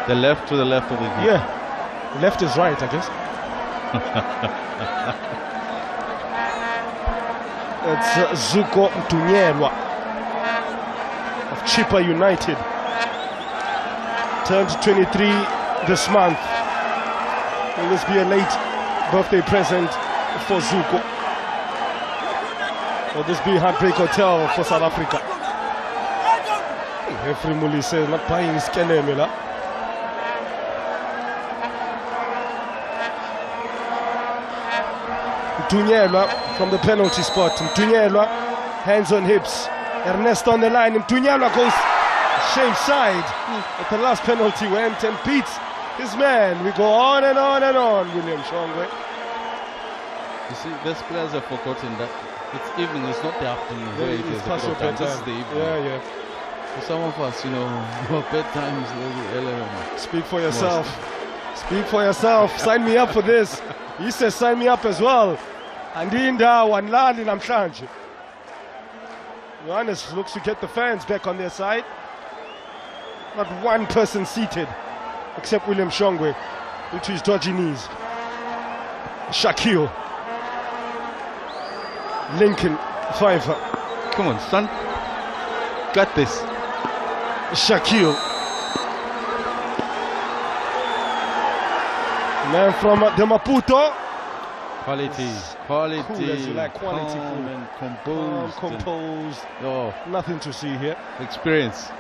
The left to the left of the keeper. Yeah. Left is right, I guess. It's Zuko Mtunyelwa of Chippa United. Turned 23 this month. Will this be a late birthday present for Zuko? Will this be Heartbreak Hotel for South Africa? Referee Muli says not buying his Kelemela. Mtunyelwa from the penalty spot. Mtunyelwa, hands on hips. Ernesto on the line. Mtunyelwa goes shame side. But the last penalty went and beats his man. We go on and on and on, William Shongwe. You see, these players have forgotten that it's evening, it's not the afternoon. It's past your bedtime. This is the evening. Yeah. For some of us, our bedtime is a little earlier. Speak for yourself. Speak for yourself. Sign me up for this. He says sign me up as well. Andinda wanlali namhlanje. Johannes looks to get the fans back on their side. Not one person seated. except William Shongwe, into his dodgy knees. Shaquille. Lincoln Pfeiffer. Come on, son. Got this. Shaquille. Man from the Maputo. Quality. Cool as you like, quality, calm and composed. Composed. Oh, Nothing to see here. experience.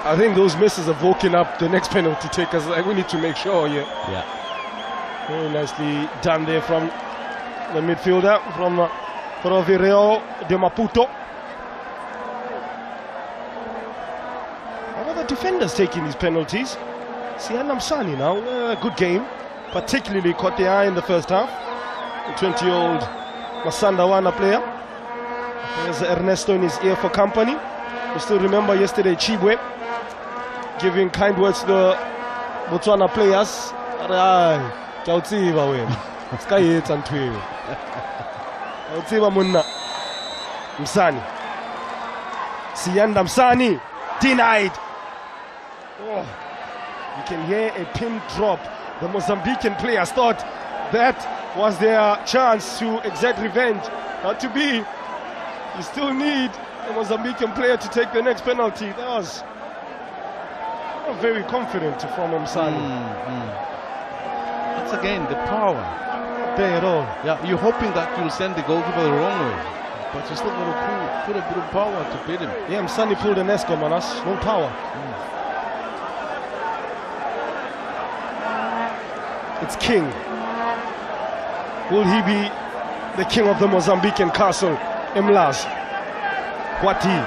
I think those misses have woken up the next penalty takers. Like, we need to make sure here. Yeah. Very nicely done there from the midfielder from Provireo de Maputo. How are the defenders taking these penalties? Siana Msani now, good game. Particularly caught the eye in the first half. The 20-year-old Masandawana player. There's Ernesto in his ear for company. We still remember yesterday Chibwe giving kind words to the Botswana players. Msani. Siyanda Msani denied. Oh, you can hear a pin drop. The Mozambican players thought that was their chance to exact revenge. Not to be. You still need the Mozambican player to take the next penalty. That was not very confident from Msani. That's again the power. Not there at all. Yeah, you're hoping that you'll send the goalkeeper the wrong way, but you still got to put a bit of power to beat him. Yeah, Msani pulled an Escom on us. No power. It's King. Will he be the king of the Mozambican castle? Mlas. Wati.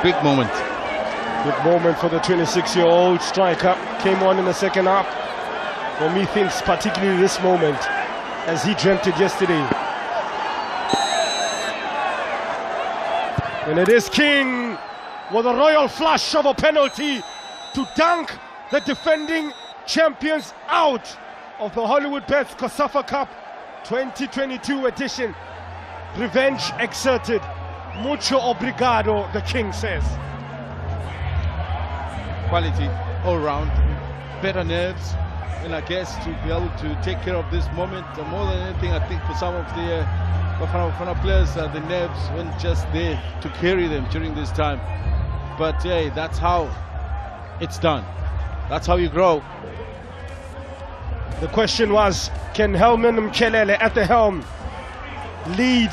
Big moment. Good moment for the 26-year-old striker. Came on in the second half. For me, thinks particularly this moment, as he dreamt it yesterday. And it is King with a royal flush of a penalty to dunk the defending champions out of the Hollywood Bets COSAFA Cup 2022 edition. Revenge exerted. Mucho obrigado, the King says. Quality all round, better nerves, and I guess to be able to take care of this moment more than anything. I think for some of the Bafana players, the nerves weren't just there to carry them during this time. But hey, that's how it's done. That's how you grow. The question was, can Helman Mkelele at the helm lead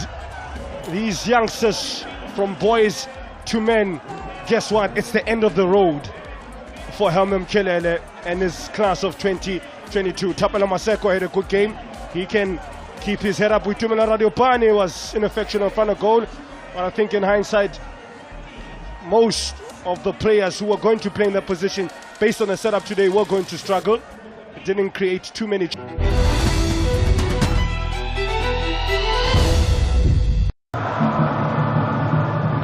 these youngsters from boys to men? Guess what? It's the end of the road for Helman Mkelele and his class of 2022. Tapela Maseko had a good game. He can keep his head up. Witumela Radiopane was ineffectual in front of goal. But I think in hindsight, most of the players who were going to play in that position, based on the setup today, were going to struggle. It didn't create too many.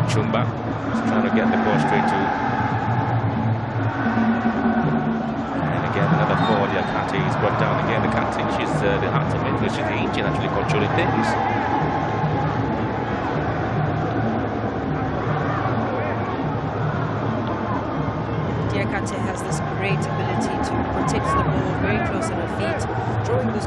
Chumba is trying to get the ball straight to. And again, another ball. Yakati is brought down again. The captain, she's the heart of midfield. She's the engine actually controlling things. Diakate has this great ability to protect the ball very close at her feet, drawing those